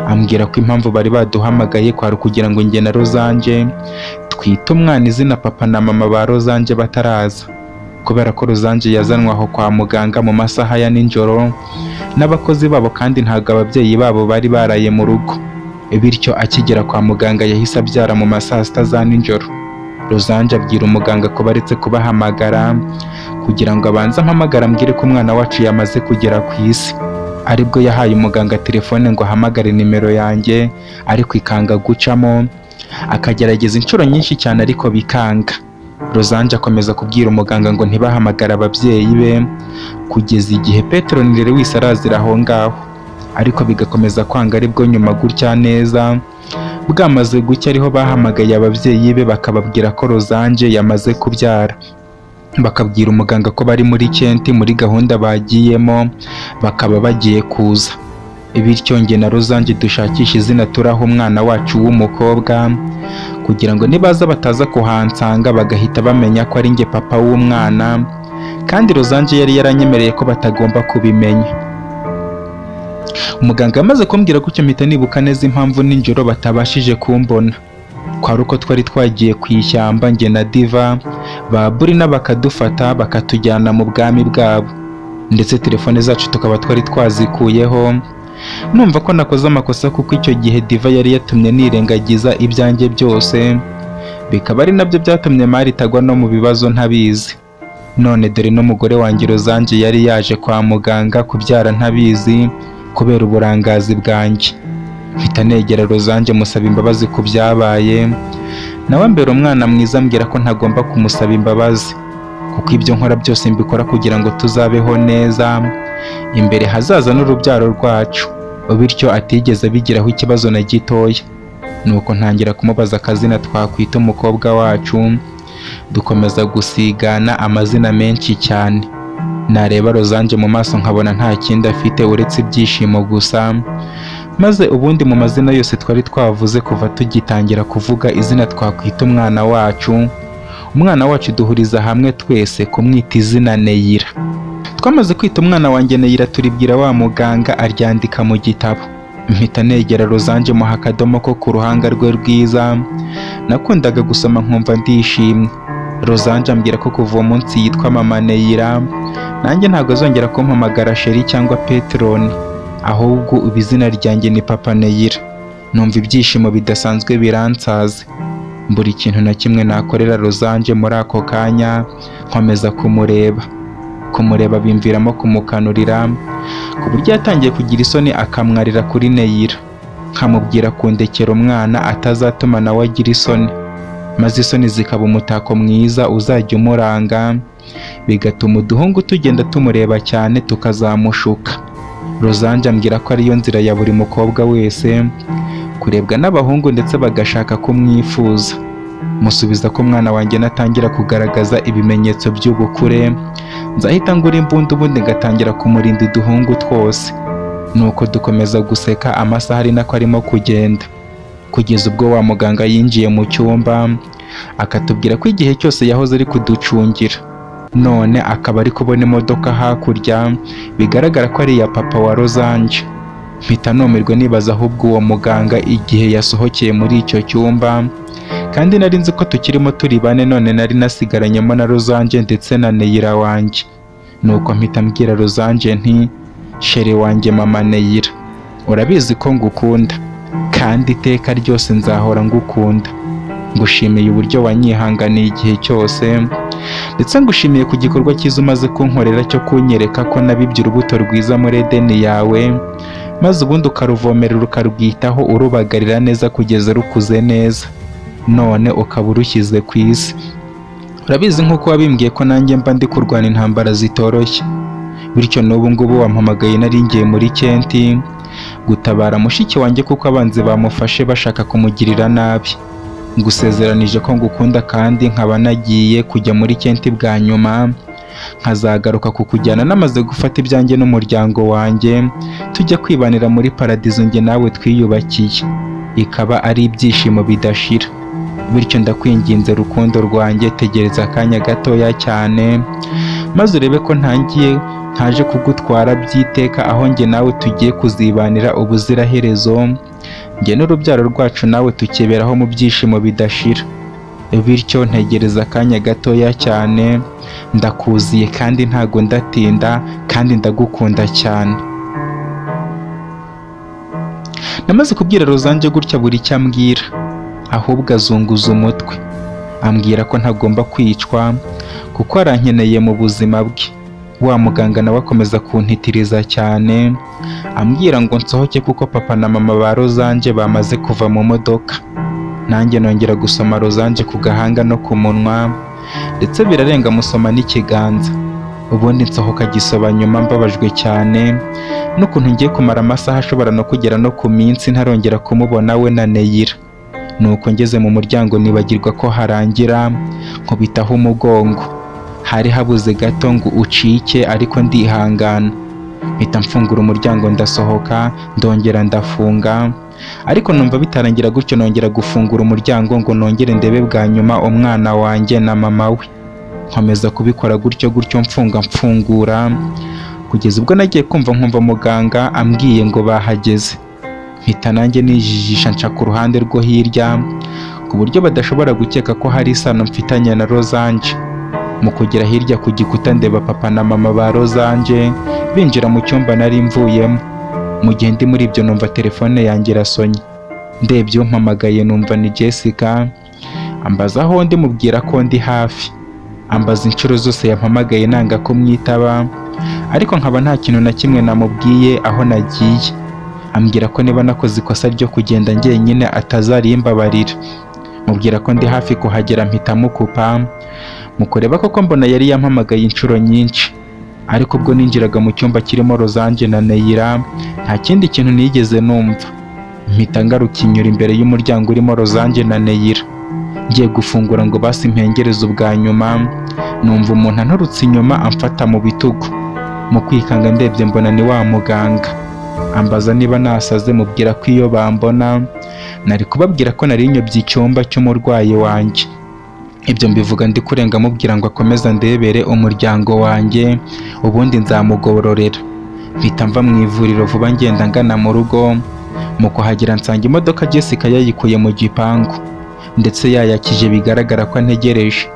ambwira ko impamvu bari baduhamagaye kwari kugira ngo njye na Rozanje twite umwana izina papa na mama ba Rozanje bataraza, kubera ko Rozanje yazanwe aho kwa muganga mu masaha ya nijoro n'abakozi babo, kandi ntabwo ababyeyi babo bari baraye mu rugo, bityo akigera kwa muganga yahise abyara mu masaa sita za nijoro. Rozanje abwira umuganga ko baretse kubahamagara kugira ngo abanze ampamagara ambwire ko umwana wacu yamaze kugera ku isi. Aribwo yahaye umuganga telefone ngo ahamagare nimero yanjye, ariko ikanga gucamo, akagerageza inshuro nyinshi cyane ariko bikanga. Rozanje akomeza kubwira umuganga ngo ntibahamagara ababyeyi be kugeza igihe Peteroni rero wese arazira aho ngaho, ariko bigakomeza kwanga. Aribwo nyuma gutya neza bwamaze gucya ariho bahamagaye ababyeyi be bakababwira ko Rozanje yamaze kubyara. bakabwira umuganga ko bari muri Kenti muri gahunda bagiyemo, bakaba bagiye kuza. Bityo njye na Rosange dushakisha izina turaha umwana wacu w'umukobwa, kugira ngo nibaza bataza kuhansanga bagahita bamenya ko ari njye papa w'umwana, kandi Rosange yari yaranyemereye ko batagomba kubimenya. Umuganga yamaze kumbwira gutyo mpita nibuka neza impamvu nijoro batabashije kumbona. Kwari uko twari twagiye ku ishyamba njye na Diva, ba Burina bakadufata bakatujyana mu bwami bwabo, ndetse telefone zacu tukaba twari twazikuyeho. Numva ko nakoze amakosa kuko icyo gihe Diva yari yatumye nirengagiza ibyanjye byose, bikaba ari nabyo byatumye Mari itagwa no mu bibazo ntabizi. None dore n'umugore wanjye Rosange yari yaje kwa muganga kubyara ntabizi kubera uburangazi bwanjye. Mpita negera Rosange musaba imbabazi ku byabaye, nawe mbere umwana mwiza ambwira ko ntagomba kumusaba imbabazi kuko ibyo nkora byose mbikora kugira ngo tuzabeho neza imbere hazaza n'urubyaro rwacu, bityo atigeze bigiraho ikibazo na gitoya. Nuko ntangira kumubaza akazina twakwita umukobwa wacu, dukomeza gusigana amazina menshi cyane. Nareba Rosange mu maso nkabona nta kindi afite uretse ibyishimo gusa, maze ubundi mu mazina yose twari twavuze kuva tugitangira kuvuga izina twakwita umwana wacu duhuriza hamwe twese kumwita izina Neyira. Twamaze kwita umwana wanjye Neyira turibwira wa muganga aryandika mu gitabo. Mpita negera Rosange muha akadomo ko ku ruhanga rwe rwiza, nakundaga gusoma nkumva ndishimye. Rosange ambwira ko kuva uwo munsi yitwa mama Neyira, nanjye ntabwo azongera kumpamagara Sheri cyangwa Peteroni, ahubwo ubu izina ryanjye ni papa Neyira. Numva ibyishimo bidasanzwe biransaze, buri kintu na kimwe nakorera Rosange muri ako kanya nkomeza kumureba bimviramo kumukanurira, ku buryo yatangiye kugira isoni akamwarira kuri Neyira. Nkamubwira kundekera umwana atazatuma nawe agira isoni, maze isoni zikaba umutako mwiza uzajya umuranga, bigatuma uduhungu tugenda tumureba cyane tukazamushuka. Rosange ambwira ko ariyo nzira ya buri mukobwa wese, kurebwa n'abahungu ndetse bagashaka kumwifuza. Musubiza ko umwana wanjye natangira kugaragaza ibimenyetso by'ubukure, nzahita ngura imbunda ubundi ngatangira kumurinda uduhungu twose. Nuko dukomeza guseka, amasaha ari nako arimo kugenda, kugeza ubwo wa muganga yinjiye mu cyumba akatubwira ko igihe cyose yahoze ari kuducungira, none akaba ari kubona imodoka hakurya bigaragara ko ari iya papa wa Rosange. Mpita numirwa nibaza ahubwo uwo muganga igihe yasohokeye muri icyo cyumba, kandi nari nzi ko tukirimo turi bane, none nari nasigaranyemo na Rosange ndetse na Neyira wanjye. Nuko mpita mbwira Rosange nti, Sheri wanjye mama Neyira, urabizi ko ngukunda kandi iteka ryose nzahora ngukunda. Ngushimiye uburyo wanyihanganiye igihe cyose, ndetse ngushimiye ku gikorwa cyiza umaze kunkorera cyo kunyereka ko nabibye urubuto rwiza muri Edeni yawe, maze ubundi ukaruvomerera ukarwitaho urubagarira neza kugeza rukuze neza, none ukaba urushyize ku isi. Urabizi nk'uko wabimbwiye ko nanjye mba ndi kurwana intambara zitoroshye, bityo n'ubu ngubu wampamagaye nari ngiye muri Kenti gutabara mushiki wanjye kuko abanzi bamufashe bashaka kumugirira nabi. Ngusezeranije ko ngukunda kandi nkaba nagiye kujya muri Kenti bwa nyuma, nkazagaruka kukujyana namaze gufata ibyanjye n'umuryango wanjye, tujya kwibanira muri paradizo njye nawe twiyubakiye, ikaba ari ibyishimo bidashira. Bityo ndakwinginze rukundo rwanjye, tegereza akanya gatoya cyane, maze urebe ko ntaje kugutwara byiteka, aho njye nawe tugiye kuzibanira ubuziraherezo, njye n'urubyaro rwacu nawe tukiberaho mu byishimo bidashira. Bityo ntegereza akanya gatoya cyane, ndakuziye kandi ntago ndatinda, kandi ndagukunda cyane. Namaze kubwira Rosange gutya buri icyo ambwira, ahubwo azunguza umutwe, ambwira ko ntagomba kwicwa kuko arankeneye mu buzima bwe. Wa muganga nawe akomeza kuntitiriza cyane, ambwira ngo nsohoke kuko papa na mama ba Rosange bamaze kuva mu modoka. Nanjye nongera gusoma Rosange ku gahanga no ku munwa, ndetse birarenga musoma n'ikiganza. Ubundi nsohoka gisoba nyuma mbabajwe cyane n'ukuntu ngiye kumara amasaha ashobora no kugera no ku minsi ntarongera kumubona we na Neyira. Nuko ngeze mu muryango nibagirwa ko harangira, nkubitaho umugongo. hari habuze gato ngo ucike ariko ndihangana, mpita mfungura umuryango ndasohoka, ndongera ndafunga, ariko numva bitarangira gutyo nongera gufungura umuryango ngo nongere ndebe bwa nyuma umwana wanjye na mama we. Nkomeza kubikora gutyo mfungura kugeza ubwo nagiye nkumva muganga ambwiye ngo bahageze. Mpita nanjye nijijisha nca ku ruhande rwo hirya ku buryo badashobora gukeka ko hari isano mfitanye na Rosange. Mu kugera hirya ku gikuta ndeba papa na mama ba Rosange binjira mu cyumba nari mvuyemo. Mu gihe ndi muri ibyo numva telefone yanjye irasonye, ndebye umpamagaye numva ni Jessica, ambaza aho ndi mubwira ko ndi hafi, ambaza inshuro zose yampamagaye nanga ko mwitaba, ariko nkaba nta kintu na kimwe namubwiye aho nagiye. Ambwira ko niba nakoze ikosa ryo kugenda njyenyine atazarimbabarira. Mubwira ko ndi hafi kuhagera mpita mukupa, mu kureba koko mbona yari yampamagaye inshuro nyinshi, ariko ubwo ninjiraga mu cyumba kirimo Rosange na Neira nta kindi kintu nigeze numva. Mpita ngaruka inyura imbere y'umuryango urimo Rosange na Neira, ngiye gufungura ngo basi mpengereze ubwa nyuma, numva umuntu anturutse inyuma amfata mu bitugu. Mu kwikanga ndebye mbona ni wa muganga, ambaza niba nasaze, mubwira ko iyo bambona nari kubabwira ko nari nyobye icyumba cy'umurwayi wanjye. Ibyo mbivuga ndi kurenga mubwira ngo akomeza ndebere umuryango wanjye ubundi nzamugororera. Mpita mva mu ivuriro vuba ngenda ngana mu rugo. Mu kuhagera nsanga imodoka Jessica yayikuye mu gipangu ndetse yayakije, bigaragara ko antegereje.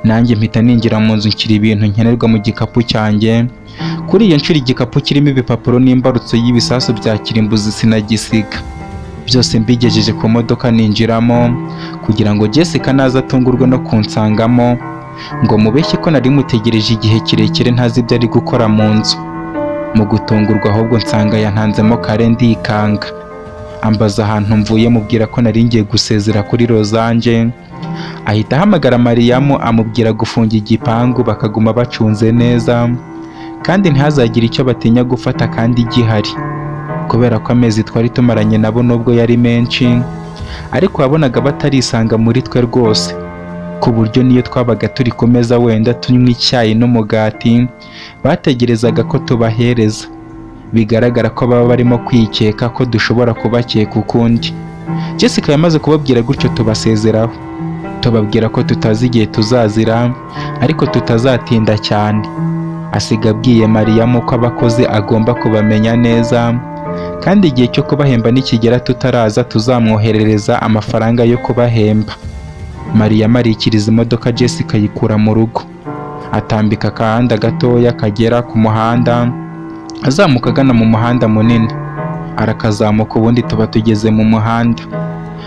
Nanjye mpita ninjira mu nzu nshyira ibintu nkenerwa mu gikapu cyanjye. Kuri iyo nshuro igikapu kirimo ibipapuro n'imbarutso y'ibisasu bya kirimbuzi sinagisiga, byose mbigejeje ku modoka ninjiramo kugira ngo Jessica naza atungurwe no kunsangamo ngo mubeshye ko nari mutegereje igihe kirekire ntazi ibyo ari gukora mu nzu. Mu gutungurwa ahubwo nsanga yantanzemo kare ndikanga. Ambaza ahantu mvuye, mubwira ko nari ngiye gusezera kuri Rosange. Ahita ahamagara Mariyamu amubwira gufunga igipangu bakaguma bacunze neza kandi ntihazagire icyo batinya gufata kandi gihari, kubera ko amezi twari tumaranye nabo nubwo yari menshi ariko wabonaga batarisanga muri twe rwose, ku buryo niyo twabaga turi ku meza wenda tunywa icyayi n'umugati bategerezaga ko tubahereza. Bigaragara ko baba barimo kwikeka ko dushobora kubakeka ukundi. Jessica yamaze kubabwira gutyo tubasezeraho, tubabwira ko tutazi igihe tuzazira ariko tutazatinda cyane. Asiga abwiye Mariyamu ko abakozi agomba kubamenya neza kandi igihe cyo kubahemba nikigera tutaraza tuzamwoherereza amafaranga yo kubahemba. Mariyamu arikiriza imodoka Jessica yikura mu rugo, atambika akahanda gatoya kagera ku muhanda, azamuka agana mu muhanda munini. Arakazamuka ubundi tuba tugeze mu muhanda.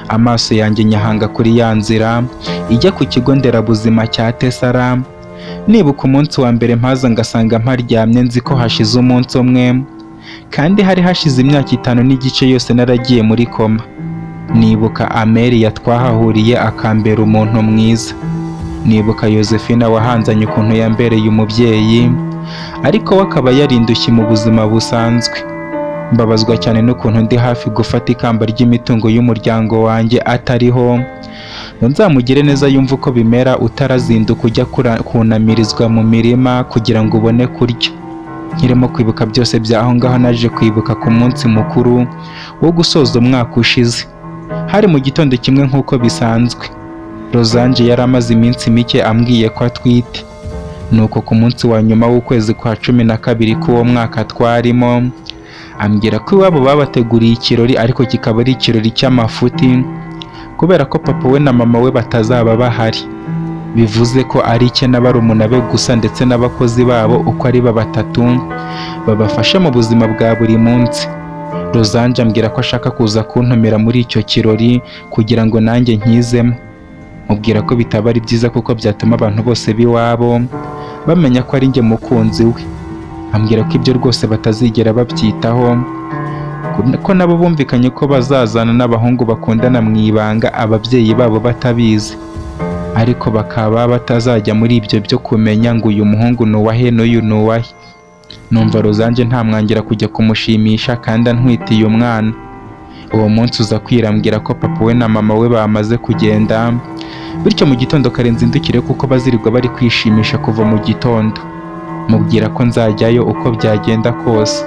Amaso yanjye nyahanga kuri ya nzira ijya ku kigo nderabuzima cya Tesara. Nibuka umunsi wa mbere mpaza ngasanga mparyamye nzi ko hashize umunsi umwe kandi hari hashize imyaka 5 n'igice yose naragiye muri koma. Nibuka Amelia twahahuriye akambera umuntu mwiza. Nibuka Josephine wahanzanye ukuntu yambereye umubyeyi ariko wakaba yarindushye mu buzima busanzwe. Mbabazwa cyane n'ukuntu ndi hafi gufata ikamba ry'imitungo y'umuryango wanjye atariho ngo nzamugire neza yumva uko bimera utarazinduka ujya kunamirizwa mu mirima kugira ngo ubone kurya. Nkirimo kwibuka byose byaho ngaho naje kwibuka ku munsi mukuru wo gusoza umwaka ushize. Hari mu gitondo kimwe nk'uko bisanzwe. Rosange yari amaze iminsi mike ambwiye ko atwite. Nuko ku munsi wa nyuma w'ukwezi kwa 12 k'uwo mwaka twarimo, ambwira ko iwabo babateguriye ikirori ariko kikaba ari ikirori cy'amafuti kubera ko papa we na mama we batazaba bahari. Bivuze ko ari cye n'abarumuna be gusa ndetse n'abakozi babo uko ari 3 babafasha mu buzima bwa buri munsi. Rosange ambwira ko ashaka kuza kuntumira muri icyo kirori kugira ngo nanjye nkizemo. Mubwira ko bitaba ari byiza kuko byatuma abantu bose biwabo bamenya ko ari njye mukunzi we. Ambwira ko ibyo rwose batazigera babyitaho, ko nabo bumvikanye ko bazazana n'abahungu bakundana mu ibanga ababyeyi babo batabizi, ariko bakaba batazajya muri ibyo byo kumenya ngo uyu muhungu nuwahe n'uyu nuwahe. Numva Rosange nta mwangira kujya kumushimisha kandi antwitiye umwana. Uwo munsi uza kwirambwira ko papa we na mama we bamaze kugenda, bityo mu gitondo kare nzindukire kuko bazirirwa bari kwishimisha kuva mu gitondo. Mubwira ko nzajyayo uko byagenda kose.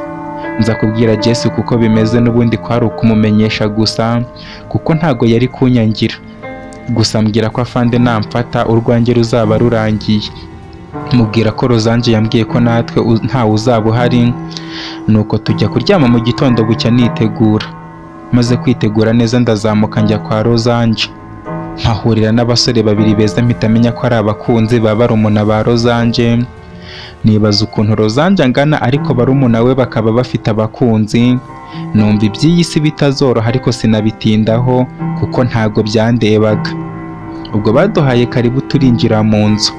Nza kubwira Jesse kuko bimeze n'ubundi kwari ukumumenyesha gusa kuko ntago yari kunyangira. Gusa mbwira ko afande namfata urwanjye ruzaba rurangiye. Mubwira ko Rosange yambwiye ko natwe ntawe uzaba uhari, nuko tujya kuryama mu gitondo bucya nitegura. Maze kwitegura neza ndazamuka njya kwa Rosange. Mpahurira n'abasore babiri beza mpita menya ko ari abakunzi ba barumuna ba Rosange. Nibaza ukuntu Rosange angana ariko barumuna we bakaba bafite abakunzi. Numva iby'iyi si bitazoroha ariko sinabitindaho kuko ntago byandebaga. Ubwo baduhaye karibu turinjira mu nzu.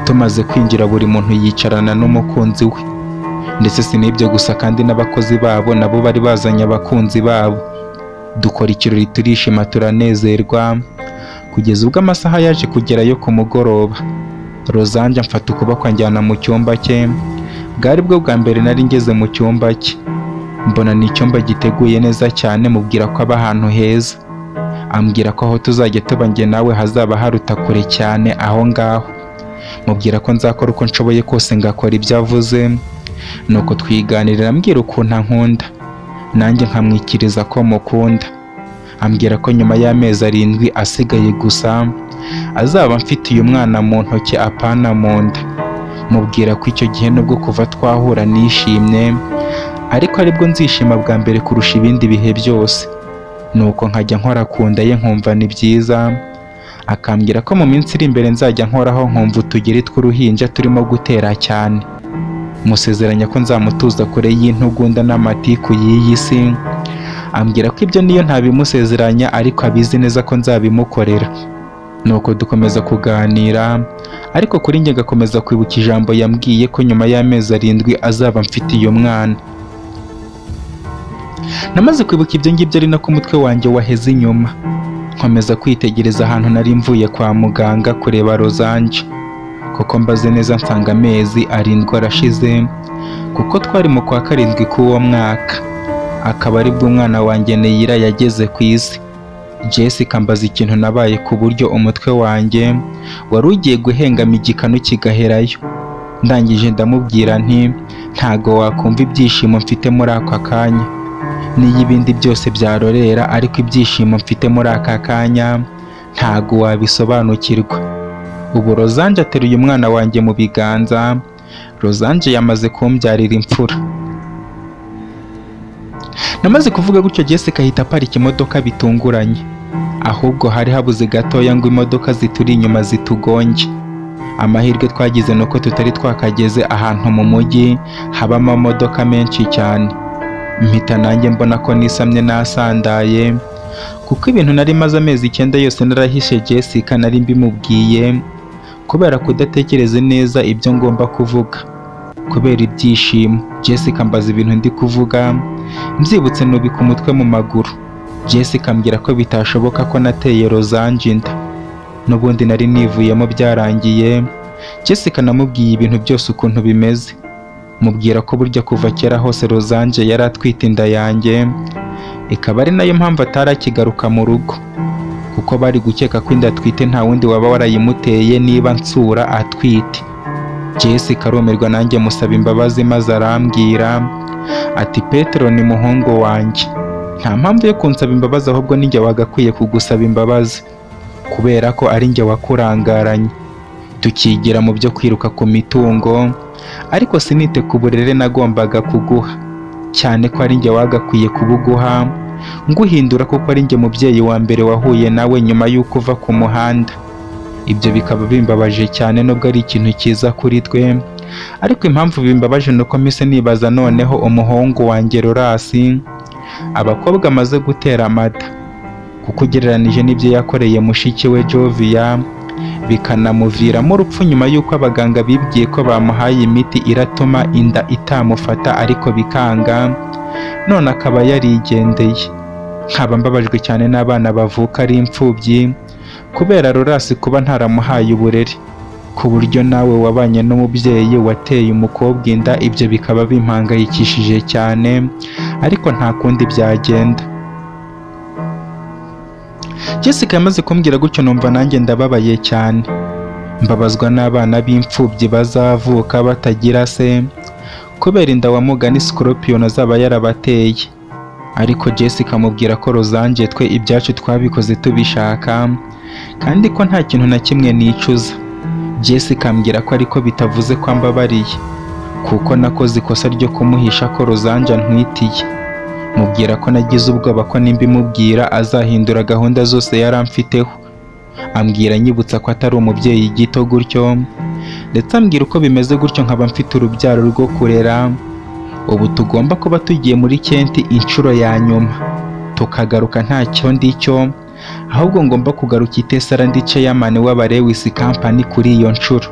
Tumaze kwinjira buri muntu yicarana n'umukunzi we. Ndetse si n'ibyo gusa kandi n'abakozi babo nabo bari bazanye abakunzi babo. Dukora ikirori turishima turanezerwa kugeza ubwo amasaha yaje kugerayo ku mugoroba. Rosange amfata ukuboko anjyana mu cyumba cye. Bwari bwo bwa mbere nari ngeze mu cyumba cye. Mbona ni icyumba giteguye neza cyane, mubwira ko aba ahantu heza. Ambwira ko aho tuzajya tuba njye nawe hazaba haruta kure cyane aho ngaho. Mubwira ko nzakora uko nshoboye kose ngakora ibyo avuze. Nuko twiganirira ambwira ukuntu ankunda, nanjye nkamwikiriza ko mukunda. Ambwira ko nyuma y'amezi 7 asigaye gusa azaba mfitiye umwana mu ntoki apana mu nda. Mubwira ko icyo gihe nubwo kuva twahura nishimye ariko aribwo nzishima bwa mbere kurusha ibindi bihe byose. Nuko nkajya nkora ku nda ye nkumva ni byiza. Akambwira ko mu minsi iri imbere nzajya nkoraho nkumva utugeri tw'uruhinja turimo gutera cyane. Musezeranya ko nzamutuza kure y'intugunda n'amatiku y'iyi si. Ambwira ko ibyo niyo ntabimusezeranya ariko abizi neza ko nzabimukorera. Nuko dukomeza kuganira ariko kuri njye gakomeza kwibuka ijambo yambwiye ko nyuma y'amezi 7 azaba mfitiye umwana. Namaze kwibuka ibyo ngibyo ari nako umutwe wanjye waheze inyuma. Nkomeza kwitegereza ahantu nari mvuye kwa muganga kureba Rosange. Kuko mbaze neza nsanga amezi 7 arashize kuko twari mu kwa 7 k'uwo mwaka. Akaba ari bwo umwana wanjye Neira yageze ku isi. Jessica ambaza ikintu nabaye ku buryo umutwe wanjye wari ugiye guhengama igikanu kigaherayo. Ndangije ndamubwira nti ntago wakumva ibyishimo mfite muri aka kanya. Niyo ibindi byose byarorera ariko ibyishimo mfite muri aka kanya ntago wabisobanukirwa. Ubu Rosange ateruye umwana wanjye mu biganza. Rosange yamaze kumbyarira imfura. Namaze kuvuga gutyo Jessica ahita aparika imodoka bitunguranye. Ahubwo hari habuze gatoya ngo imodoka zituri inyuma zitugonge. Amahirwe twagize nuko tutari twakageze ahantu mu mujyi habamo amamodoka menshi cyane. Mpita nanjye mbona ko nisamye nasandaye kuko ibintu nari maze amezi 9 yose narahishe Jessica nari mbimubwiye kubera kudatekereza neza ibyo ngomba kuvuga. Kubera ibyishimo Jessica ambaza ibintu ndi kuvuga, mbyibutse nubika umutwe mu maguru. Jessica ambwira ko bitashoboka ko nateye Rosange inda. N'ubundi nari nivuyemo byarangiye. Jessica namubwiye ibintu byose ukuntu bimeze. Mubwira ko burya kuva kera hose Rosange yari atwite inda yanjye. Ikaba ari nayo mpamvu atarakigaruka mu rugo kuko bari gukeka ko inda atwite nta wundi waba warayimuteye niba nsura atwite. Jessica arumirwa nanjye musaba imbabazi maze arambwira ati Petero ni muhungu wanjye. Nta mpamvu yo kunsaba imbabazi ahubwo ninjye wagakwiye kugusaba imbabazi kubera ko ari njye wakurangaranye. Tukigira mu byo kwiruka ku mitungo ariko sinite ku burere nagombaga kuguha cyane ko ari njye wagakwiye kubuguha nguhindura kuko ari njye mubyeyi wa mbere wahuye nawe nyuma y'uko uva ku muhanda. Ibyo bikaba bimbabaje cyane nubwo ari ikintu cyiza kuri twe ariko impamvu bimbabaje nuko mise nibaza noneho umuhungu wanjye Lorasi abakobwa amaze gutera amata kuko ugereranije n'ibyo yakoreye mushiki we Jovia bikanamuviramo urupfu nyuma y'uko abaganga bibwiye ko bamuhaye imiti iratuma inda itamufata ariko bikanga, none akaba yarigendeye. Nkaba mbabajwe cyane n'abana bavuka ari imfubyi kubera Lorasi kuba ntaramuhaye uburere, ku buryo nawe wabanye n'umubyeyi wateye umukobwa inda. Ibyo bikaba bimpangayikishije cyane ariko nta kundi byagenda. Jessica yamaze kumbwira gutyo numva nanjye ndababaye cyane, mbabazwa n'abana b'imfubyi bazavuka batagira se kubera inda wa mugani Scorpion azaba yarabateye. Ariko Jessica amubwira ko Rosange twe ibyacu twabikoze tubishaka kandi ko nta kintu na kimwe nicuza. Jessica ambwira ko ariko bitavuze ko ambabariye kuko nakoze ikosa ryo kumuhisha ko Rosange antwitiye. Mubwira ko nagize ubwoba ko nimbimubwira azahindura gahunda zose yaramfiteho. Ambwira nyibutsa ko atari umubyeyi gito gutyo, ndetse ambwira uko bimeze gutyo nkaba mfite urubyaro rwo kurera. Ubu tugomba kuba tugiye muri Kenti inshuro ya nyuma tukagaruka ntacyo ndicyo, ahubwo ngomba kugaruka i Tesala ndi chairman w'aba Lewis Company kuri iyo nshuro.